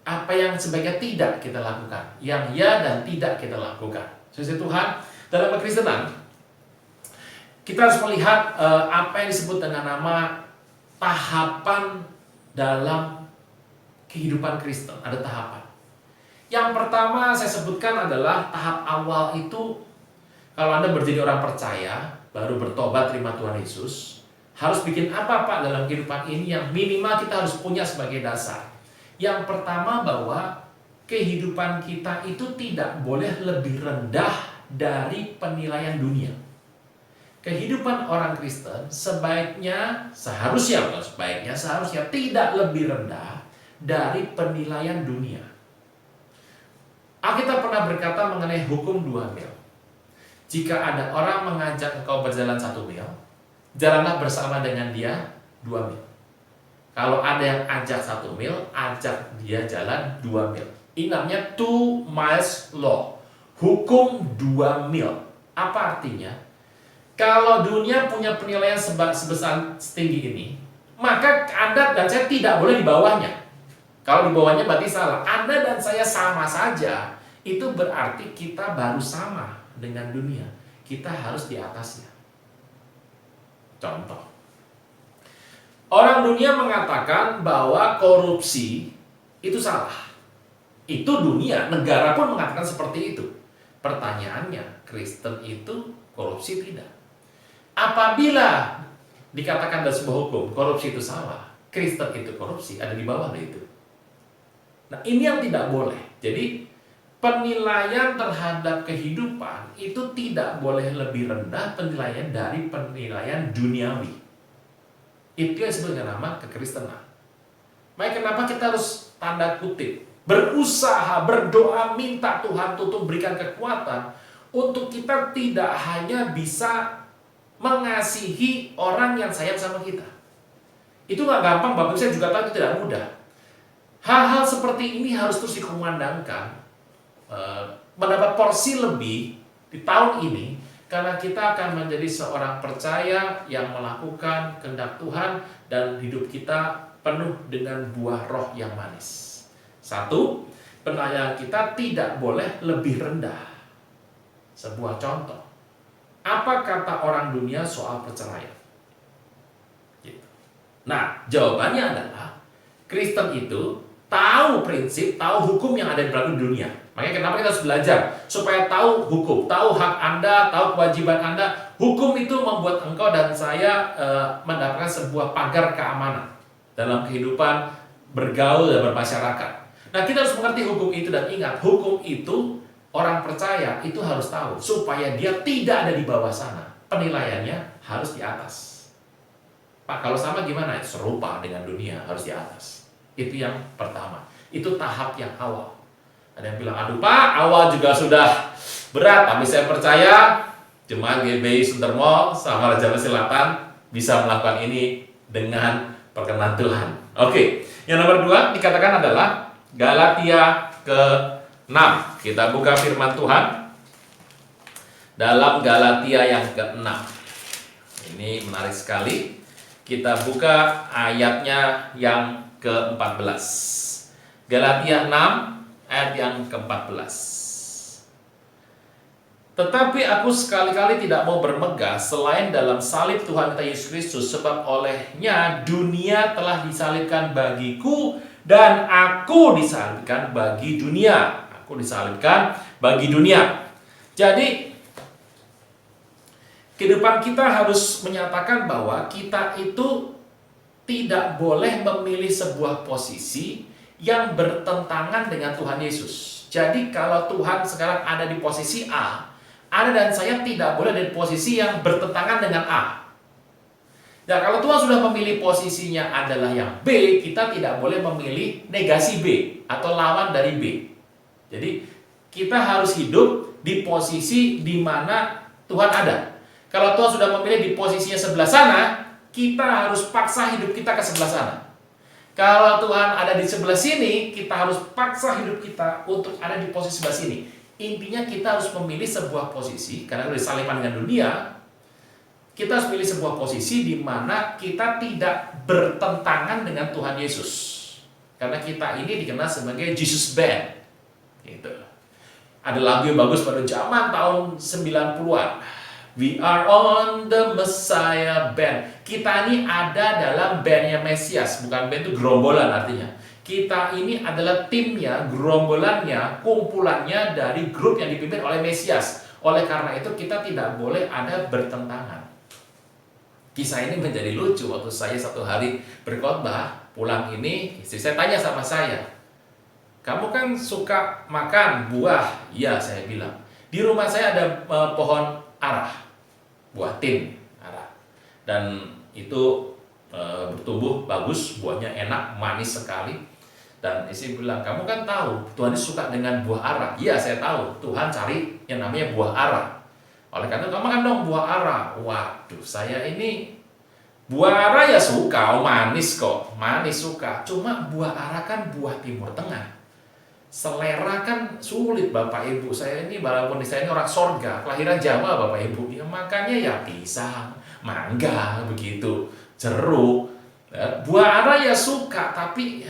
[SPEAKER 7] apa yang sebaiknya tidak kita lakukan, yang ya dan tidak kita lakukan. Sesuai Tuhan, dalam kekristenan kita harus melihat apa yang disebut dengan nama tahapan dalam kehidupan Kristen. Ada tahapan. Yang pertama saya sebutkan adalah tahap awal itu, kalau Anda menjadi orang percaya, baru bertobat terima Tuhan Yesus, harus bikin apa Pak dalam kehidupan ini yang minimal kita harus punya sebagai dasar. Yang pertama bahwa kehidupan kita itu tidak boleh lebih rendah dari penilaian dunia. Kehidupan orang Kristen seharusnya tidak lebih rendah dari penilaian dunia. Alkitab pernah berkata mengenai hukum 2 mil. Jika ada orang mengajak engkau berjalan 1 mil, jalanlah bersama dengan dia 2 mil. Kalau ada yang ajak 1 mil, ajak dia jalan 2 mil. Ingatnya 2 miles law. Hukum 2 mil. Apa artinya? Kalau dunia punya penilaian sebesar setinggi ini, maka Anda dan saya tidak boleh di bawahnya. Kalau di bawahnya berarti salah. Anda dan saya sama saja. Itu berarti kita baru sama dengan dunia. Kita harus di atasnya. Contoh. Orang dunia mengatakan bahwa korupsi itu salah. Itu dunia, negara pun mengatakan seperti itu. Pertanyaannya, Kristen itu korupsi tidak? Apabila dikatakan dalam sebuah hukum, korupsi itu salah, Kristen itu korupsi, ada di bawah itu. Nah, ini yang tidak boleh. Jadi, penilaian terhadap kehidupan itu tidak boleh lebih rendah penilaian dari penilaian duniawi. Itu yang disebut dengan nama kekristenan. Makanya kenapa kita harus tanda kutip berusaha, berdoa, minta Tuhan untuk berikan kekuatan untuk kita tidak hanya bisa mengasihi orang yang sayang sama kita. Itu nggak gampang, Bapak Ibu, saya juga tahu itu tidak mudah. Hal-hal seperti ini harus terus dikumandangkan, mendapat porsi lebih di tahun ini, karena kita akan menjadi seorang percaya yang melakukan kehendak Tuhan dan hidup kita penuh dengan buah roh yang manis. Satu, penilaian kita tidak boleh lebih rendah. Sebuah contoh, apa kata orang dunia soal perceraian? Gitu. Nah, jawabannya adalah Kristen itu tahu prinsip, tahu hukum yang ada di dalam dunia. Makanya kenapa kita harus belajar? Supaya tahu hukum, tahu hak Anda, tahu kewajiban Anda. Hukum itu membuat engkau dan saya mendapatkan sebuah pagar keamanan dalam kehidupan bergaul dan bermasyarakat. Nah, kita harus mengerti hukum itu dan ingat, hukum itu orang percaya itu harus tahu supaya dia tidak ada di bawah sana. Penilaiannya harus di atas. Pak, kalau sama gimana? Serupa dengan dunia, harus di atas. Itu yang pertama. Itu tahap yang awal. Ada yang bilang, aduh Pak, awal juga sudah berat, tapi saya percaya jemaat GBI Sutermo sama Raja Wali Selatan bisa melakukan ini dengan perkenan Tuhan. Oke, yang nomor 2 dikatakan adalah Galatia ke-6. Kita buka firman Tuhan dalam Galatia yang ke-6. Ini menarik sekali. Kita buka ayatnya yang ke-14. Galatia 6 ayat yang ke-14. Tetapi aku sekali-kali tidak mau bermegah selain dalam salib Tuhan kita Yesus Kristus, sebab olehnya dunia telah disalibkan bagiku dan aku disalibkan bagi dunia. Aku disalibkan bagi dunia. Jadi kehidupan kita harus menyatakan bahwa kita itu tidak boleh memilih sebuah posisi yang bertentangan dengan Tuhan Yesus. Jadi kalau Tuhan sekarang ada di posisi A, Anda dan saya tidak boleh ada di posisi yang bertentangan dengan A. Nah, kalau Tuhan sudah memilih posisinya adalah yang B, kita tidak boleh memilih negasi B atau lawan dari B. Jadi kita harus hidup di posisi di mana Tuhan ada. Kalau Tuhan sudah memilih di posisinya sebelah sana, kita harus paksa hidup kita ke sebelah sana. Kalau Tuhan ada di sebelah sini, kita harus paksa hidup kita untuk ada di posisi sebelah sini. Intinya kita harus memilih sebuah posisi, karena disalibkan dengan dunia, kita harus pilih sebuah posisi di mana kita tidak bertentangan dengan Tuhan Yesus. Karena kita ini dikenal sebagai Jesus Band. Gitu. Ada lagu yang bagus pada zaman tahun 90-an. We are on the Messiah Band. Kita ini ada dalam bandnya Mesias. Bukan band itu gerombolan artinya. Kita ini adalah timnya, gerombolannya, kumpulannya dari grup yang dipimpin oleh Mesias. Oleh karena itu kita tidak boleh ada bertentangan. Kisah ini menjadi lucu waktu saya satu hari berkhotbah, pulang ini istri saya tanya sama saya, kamu kan suka makan buah? Iya, saya bilang. Di rumah saya ada pohon arah, buah tin arah, dan itu bertumbuh bagus, buahnya enak, manis sekali. Dan istri bilang, kamu kan tahu Tuhan suka dengan buah arah. Iya, saya tahu, Tuhan cari yang namanya buah arah. Oleh karena itu, kamu makan dong buah arah. Waduh, saya ini buah arah ya suka, manis kok, manis suka. Cuma buah arah kan buah Timur Tengah. Selera kan sulit Bapak Ibu. Saya ini walaupun saya ini orang sorga, kelahiran Jawa Bapak Ibu, ya makannya ya pisang, mangga begitu, jeruk. Buah arah ya suka, tapi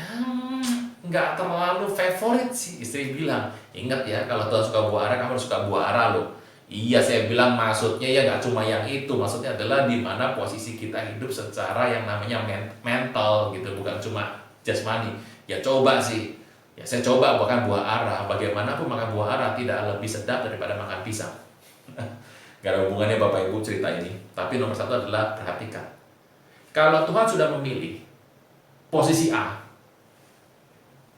[SPEAKER 7] nggak terlalu favorit sih. Istri bilang, ingat ya kalau Tuhan suka buah arah, kamu harus suka buah arah loh. Iya, saya bilang maksudnya ya nggak cuma yang itu, maksudnya adalah di mana posisi kita hidup secara yang namanya mental gitu, bukan cuma jasmani. Ya coba sih. Ya, saya coba makan buah arah. Bagaimanapun makan buah arah tidak lebih sedap daripada makan pisang. Gak ada hubungannya Bapak Ibu cerita ini. Tapi nomor satu adalah perhatikan. Kalau Tuhan sudah memilih posisi A,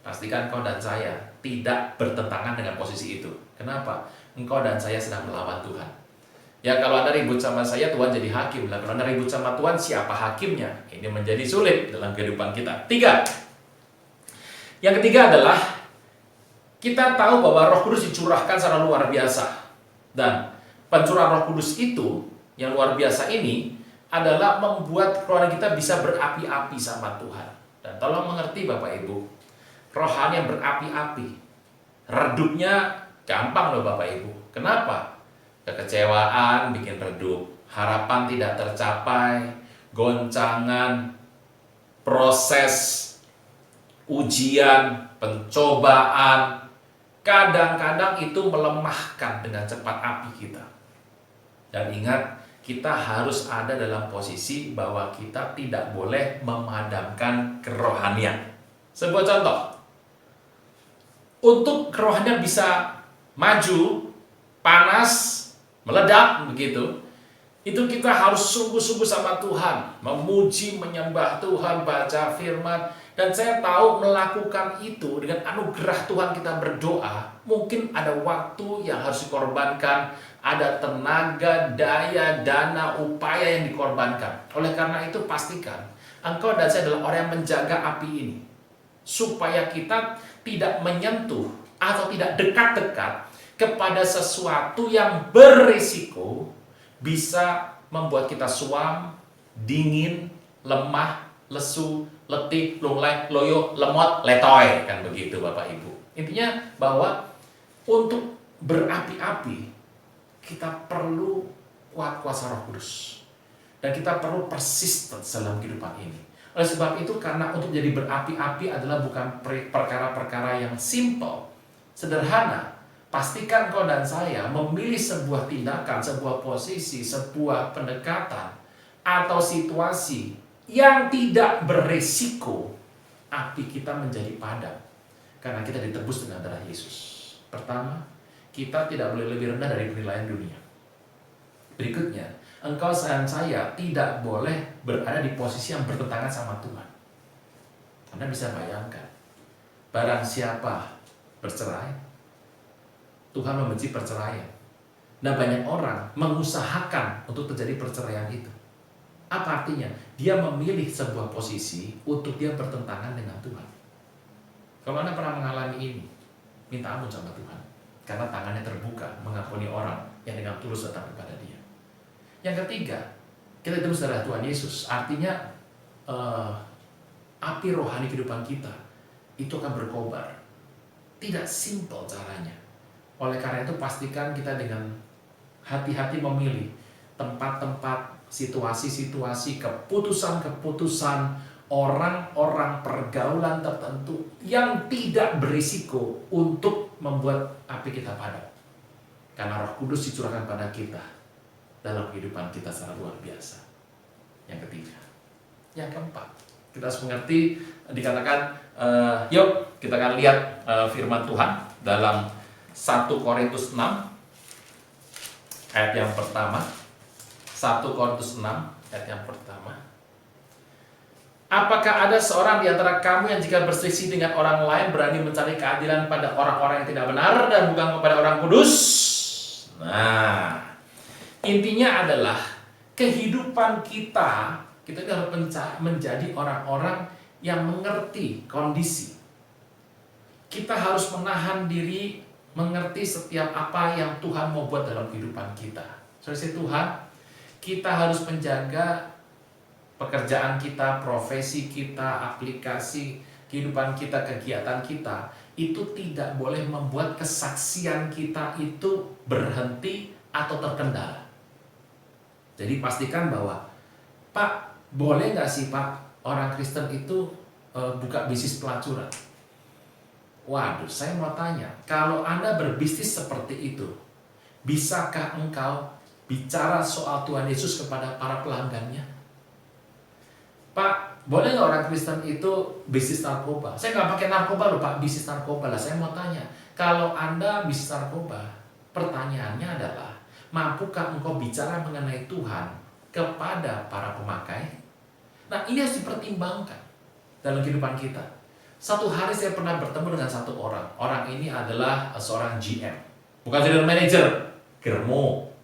[SPEAKER 7] pastikan engkau dan saya tidak bertentangan dengan posisi itu. Kenapa? Engkau dan saya sedang melawan Tuhan. Ya kalau Anda ribut sama saya, Tuhan jadi hakim. Lah kalau Anda ribut sama Tuhan, siapa hakimnya? Ini menjadi sulit dalam kehidupan kita. 3. Yang ketiga adalah kita tahu bahwa Roh Kudus dicurahkan secara luar biasa. Dan pencurahan Roh Kudus itu yang luar biasa ini adalah membuat kerohanian kita bisa berapi-api sama Tuhan. Dan tolong mengerti Bapak Ibu, rohani yang berapi-api, redupnya gampang loh Bapak Ibu. Kenapa? Kekecewaan bikin redup, harapan tidak tercapai, goncangan, proses, ujian, pencobaan, kadang-kadang itu melemahkan dengan cepat api kita. Dan ingat, kita harus ada dalam posisi bahwa kita tidak boleh memadamkan kerohanian. Sebuah contoh, untuk kerohanian bisa maju, panas, meledak begitu, itu kita harus sungguh-sungguh sama Tuhan, memuji, menyembah Tuhan, baca firman. Dan saya tahu melakukan itu dengan anugerah Tuhan kita berdoa, mungkin ada waktu yang harus dikorbankan, ada tenaga, daya, dana, upaya yang dikorbankan. Oleh karena itu pastikan engkau dan saya adalah orang yang menjaga api ini, supaya kita tidak menyentuh atau tidak dekat-dekat kepada sesuatu yang berisiko bisa membuat kita suam, dingin, lemah, lesu, letih, lunglai, loyo, lemot, letoy, kan begitu Bapak Ibu. Intinya bahwa untuk berapi-api kita perlu kuat kuasa Roh Kudus dan kita perlu persisten dalam kehidupan ini. Oleh sebab itu, karena untuk jadi berapi-api adalah bukan perkara-perkara yang simple, sederhana. Pastikan kau dan saya memilih sebuah tindakan, sebuah posisi, sebuah pendekatan atau situasi yang tidak beresiko api kita menjadi padam, karena kita ditebus dengan darah Yesus. Pertama, kita tidak boleh lebih rendah dari penilaian dunia. Berikutnya, engkau dan saya tidak boleh berada di posisi yang bertentangan sama Tuhan. Anda bisa bayangkan, barang siapa bercerai, Tuhan membenci perceraian. Nah, banyak orang mengusahakan untuk terjadi perceraian itu. Apa artinya? Dia memilih sebuah posisi untuk dia bertentangan dengan Tuhan. Kalau Anda pernah mengalami ini, minta ampun sama Tuhan, karena tangannya terbuka mengampuni orang yang dengan tulus datang kepada Dia. Yang ketiga, kita ditebus darah Tuhan Yesus. Artinya api rohani kehidupan kita itu akan berkobar. Tidak simpel caranya. Oleh karena itu pastikan kita dengan hati-hati memilih tempat-tempat, situasi-situasi, keputusan-keputusan, orang-orang, pergaulan tertentu yang tidak berisiko untuk membuat api kita padam. Karena Roh Kudus dicurahkan pada kita dalam kehidupan kita secara luar biasa. Yang ketiga. Yang keempat, kita harus mengerti, dikatakan, yuk kita akan lihat firman Tuhan dalam 1 Korintus 6 ayat yang pertama. 1 Korintus 6 ayat yang pertama. Apakah ada seorang di antara kamu yang jika berselisih dengan orang lain berani mencari keadilan pada orang-orang yang tidak benar dan bukan kepada orang kudus? Nah, intinya adalah kehidupan kita harus menjadi orang-orang yang mengerti kondisi. Kita harus menahan diri, mengerti setiap apa yang Tuhan mau buat dalam kehidupan kita. Saudara Tuhan, kita harus menjaga pekerjaan kita, profesi kita, aplikasi kehidupan kita, kegiatan kita, itu tidak boleh membuat kesaksian kita itu berhenti atau terkendala. Jadi pastikan bahwa, Pak, boleh nggak sih Pak, orang Kristen itu buka bisnis pelacuran? Waduh, saya mau tanya, kalau Anda berbisnis seperti itu, bisakah engkau bicara soal Tuhan Yesus kepada para pelanggannya? Pak, boleh nggak orang Kristen itu bisnis narkoba? Saya nggak pakai narkoba loh Pak, bisnis narkoba lah. Saya mau tanya, kalau Anda bisnis narkoba, pertanyaannya adalah, mampukah engkau bicara mengenai Tuhan kepada para pemakai? Nah, ini harus dipertimbangkan dalam kehidupan kita. Satu hari saya pernah bertemu dengan satu orang. Orang ini adalah seorang GM. Bukan general manager, Germo.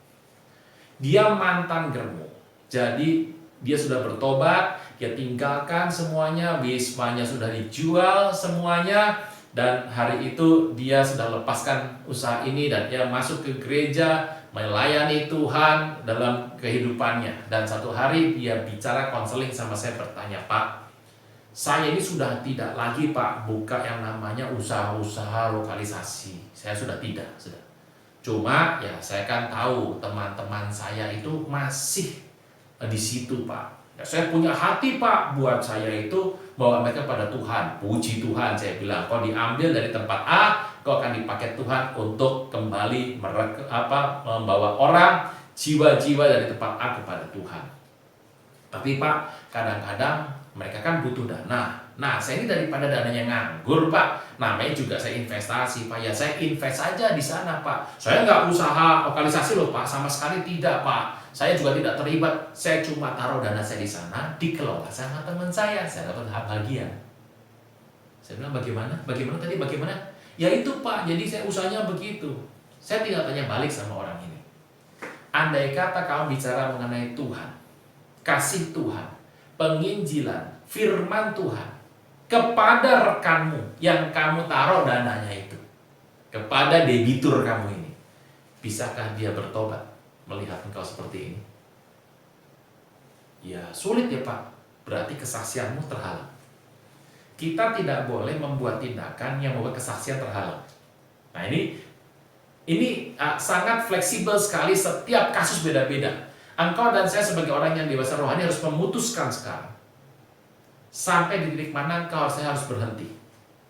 [SPEAKER 7] Dia mantan Germo. Jadi dia sudah bertobat, dia tinggalkan semuanya, wismanya sudah dijual semuanya, dan hari itu dia sudah lepaskan usaha ini dan dia masuk ke gereja, melayani Tuhan dalam kehidupannya. Dan satu hari dia bicara konseling sama saya, bertanya, "Pak, saya ini sudah tidak lagi Pak buka yang namanya usaha-usaha lokalisasi. Saya sudah tidak, sudah. Cuma ya saya kan tahu teman-teman saya itu masih di situ Pak. Ya, saya punya hati Pak buat saya itu bawa mereka pada Tuhan. Puji Tuhan, saya bilang, kau diambil dari tempat A, kau akan dipakai Tuhan untuk kembali membawa orang, jiwa-jiwa dari tempat A kepada Tuhan. Tapi Pak, kadang-kadang mereka kan butuh dana. Nah, saya ini daripada dananya nganggur, Pak. Namanya juga saya investasi, Pak. Ya, saya invest saja di sana, Pak. Saya nggak usaha lokalisasi loh, Pak. Sama sekali tidak, Pak. Saya juga tidak terlibat. Saya cuma taruh dana saya di sana, dikelola sama teman saya. Saya dapat bagian. Saya bilang, bagaimana? Bagaimana tadi? Bagaimana? Ya itu, Pak. Jadi saya usahanya begitu. Saya tidak tanya balik sama orang ini. Andai kata kamu bicara mengenai Tuhan, kasih Tuhan, penginjilan, firman Tuhan kepada rekanmu yang kamu taruh dananya itu, kepada debitur kamu ini, bisakah dia bertobat melihat engkau seperti ini? Ya sulit ya Pak, berarti kesaksianmu terhalang. Kita tidak boleh membuat tindakan yang membuat kesaksian terhalang. Nah ini sangat fleksibel sekali, setiap kasus beda-beda. Engkau dan saya sebagai orang yang dewasa rohani harus memutuskan sekarang. Sampai di titik mana saya harus berhenti.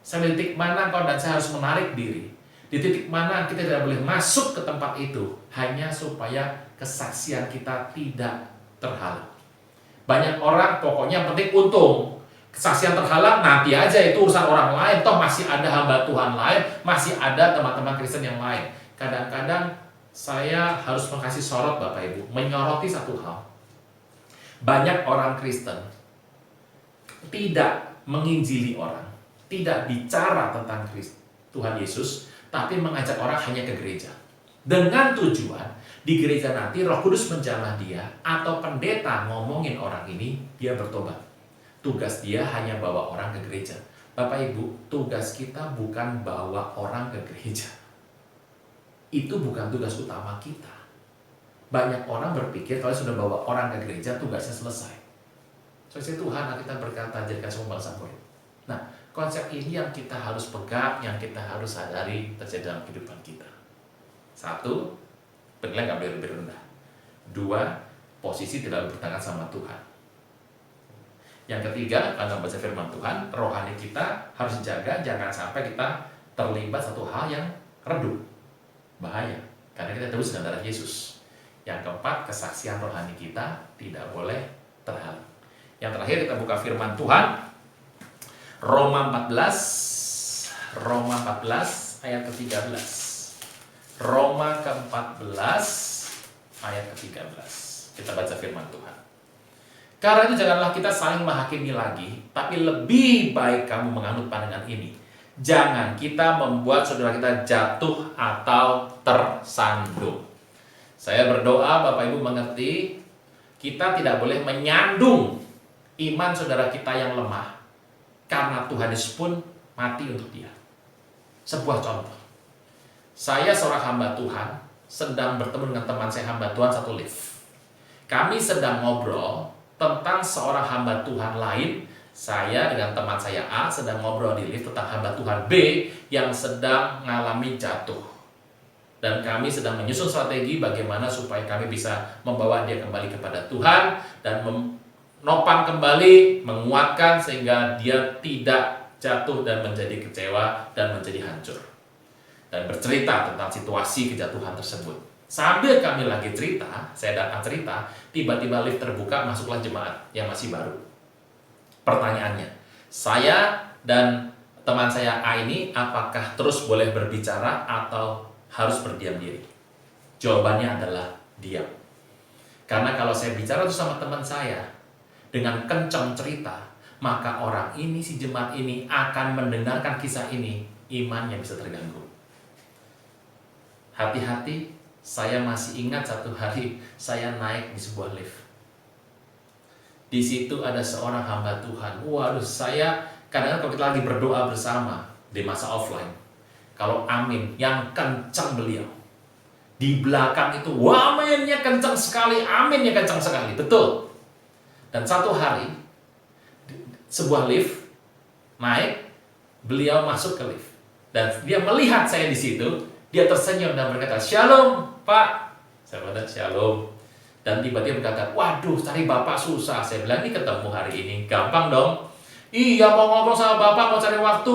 [SPEAKER 7] Sampai di titik mana engkau dan saya harus menarik diri. Di titik mana kita tidak boleh masuk ke tempat itu. Hanya supaya kesaksian kita tidak terhalang. Banyak orang pokoknya yang penting untung. Kesaksian terhalang nanti aja, itu urusan orang lain. Toh masih ada hamba Tuhan lain. Masih ada teman-teman Kristen yang lain. Kadang-kadang saya harus mengasih sorot Bapak Ibu, menyoroti satu hal. Banyak orang Kristen tidak menginjili orang, tidak bicara tentang Tuhan Yesus, tapi mengajak orang hanya ke gereja. Dengan tujuan, di gereja nanti Roh Kudus menjamah dia, atau pendeta ngomongin orang ini, dia bertobat. Tugas dia hanya bawa orang ke gereja. Bapak Ibu, tugas kita bukan bawa orang ke gereja. Itu bukan tugas utama kita. Banyak orang berpikir kalau sudah bawa orang ke gereja, tugasnya selesai. Soalnya Tuhan kita berkata, jadikan semua bangsa murid. Nah, konsep ini yang kita harus pegang, yang kita harus sadari terjadi dalam kehidupan kita. Satu, penilaian nggak boleh lebih rendah. Dua, posisi tidak bertentangan sama Tuhan. Yang ketiga, dalam baca firman Tuhan, rohani kita harus dijaga, jangan sampai kita terlibat satu hal yang redup. Bahaya, karena kita terus dengan darah Yesus. Yang keempat, kesaksian rohani kita tidak boleh terhalang. Yang terakhir kita buka firman Tuhan, Roma 14 ayat ke-13. Roma ke-14 ayat ke-13. Kita baca firman Tuhan. Karena itu janganlah kita saling menghakimi lagi, tapi lebih baik kamu menganut pandangan ini. Jangan kita membuat saudara kita jatuh atau tersandung. Saya berdoa Bapak Ibu mengerti, kita tidak boleh menyandung iman saudara kita yang lemah, karena Tuhan Yesus pun mati untuk dia. Sebuah contoh, saya seorang hamba Tuhan sedang bertemu dengan teman saya hamba Tuhan satu lift. Kami sedang ngobrol tentang seorang hamba Tuhan lain. Saya dengan teman saya A sedang ngobrol di lift tentang hamba Tuhan B yang sedang mengalami jatuh. Dan kami sedang menyusun strategi bagaimana supaya kami bisa membawa dia kembali kepada Tuhan dan menopang kembali, menguatkan sehingga dia tidak jatuh dan menjadi kecewa dan menjadi hancur. Dan bercerita tentang situasi kejatuhan tersebut. Sambil kami lagi cerita, saya datang cerita, tiba-tiba lift terbuka, masuklah jemaat yang masih baru. Pertanyaannya, saya dan teman saya A ini apakah terus boleh berbicara atau harus berdiam diri? Jawabannya adalah diam. Karena kalau saya bicara itu sama teman saya dengan kencang cerita, maka orang ini, si jemaat ini akan mendengarkan kisah ini, imannya bisa terganggu. Hati-hati, saya masih ingat satu hari saya naik di sebuah lift. Di situ ada seorang hamba Tuhan. Waduh, saya kadang-kadang kalau kita lagi berdoa bersama di masa offline, kalau amin yang kencang beliau. Di belakang itu, wah aminnya kencang sekali, aminnya kencang sekali, betul. Dan satu hari, sebuah lift naik, beliau masuk ke lift. Dan dia melihat saya di situ, dia tersenyum dan berkata, "Shalom, Pak." Saya bilang, "Shalom." Dan tiba-tiba berkata, "Waduh, cari Bapak susah." Saya bilang, "Ini ketemu hari ini, gampang dong." "Iya, mau ngobrol sama Bapak, mau cari waktu,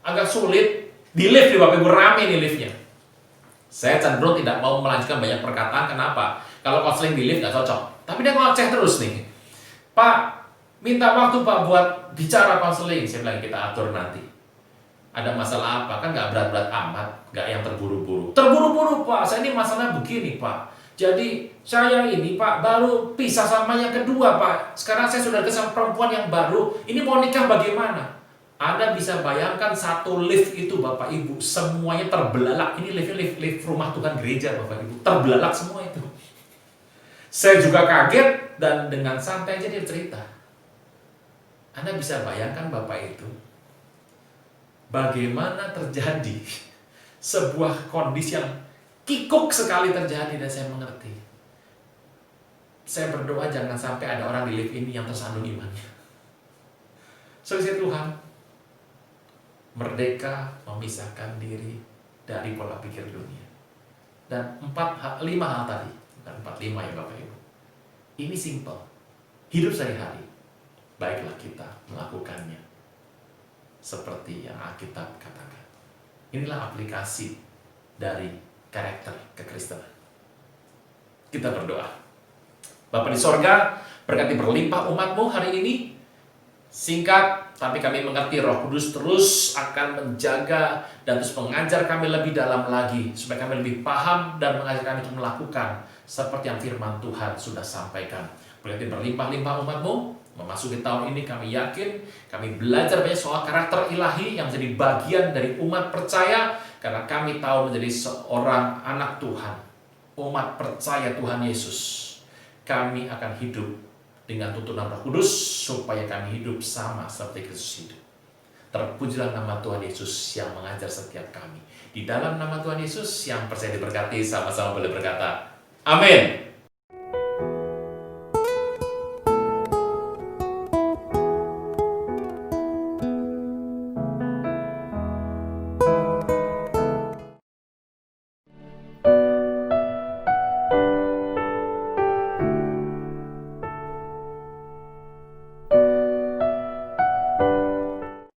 [SPEAKER 7] agak sulit." Di lift, di Bapak Ibu, rame nih liftnya. Saya cenderung tidak mau melanjutkan banyak perkataan. Kenapa? Kalau konseling di lift nggak cocok. Tapi dia ngoceh terus nih. "Pak, minta waktu Pak buat bicara konseling." Saya bilang, "Kita atur nanti." "Ada masalah apa?" Kan nggak berat-berat amat, nggak yang terburu-buru. "Terburu-buru Pak, saya ini masalahnya begini Pak. Jadi saya ini Pak baru pisah sama yang kedua Pak. Sekarang saya sudah sama perempuan yang baru. Ini mau nikah bagaimana?" Anda bisa bayangkan satu lift itu Bapak Ibu, semuanya terbelalak. Ini lift rumah Tuhan gereja Bapak Ibu, terbelalak semua itu. Saya juga kaget dan dengan santai aja dia cerita. Anda bisa bayangkan Bapak itu, bagaimana terjadi sebuah kondisi yang kikuk sekali terjadi, dan saya mengerti. Saya berdoa jangan sampai ada orang di lift ini yang tersandung imannya. Saudara Tuhan, merdeka memisahkan diri dari pola pikir dunia. Dan 5 hal tadi, bukan 45 ya Bapak Ibu. Ini simple. Hidup sehari-hari, baiklah kita melakukannya seperti yang Alkitab katakan. Inilah aplikasi dari karakter kekristenan. Kita berdoa. Bapa di sorga, berkati berlimpah umat-Mu hari ini. Singkat, tapi kami mengerti Roh Kudus terus akan menjaga dan terus mengajar kami lebih dalam lagi, supaya kami lebih paham dan mengajar kami untuk melakukan seperti yang firman Tuhan sudah sampaikan. Berkati berlimpah-limpah umat-Mu. Memasuki tahun ini kami yakin, kami belajar banyak soal karakter ilahi yang menjadi bagian dari umat percaya, karena kami tahu menjadi seorang anak Tuhan, umat percaya Tuhan Yesus. Kami akan hidup dengan tuntunan Roh Kudus, supaya kami hidup sama seperti Kristus hidup. Terpujilah nama Tuhan Yesus yang mengajar setiap kami. Di dalam nama Tuhan Yesus yang percaya diberkati, sama-sama boleh berkata, amin.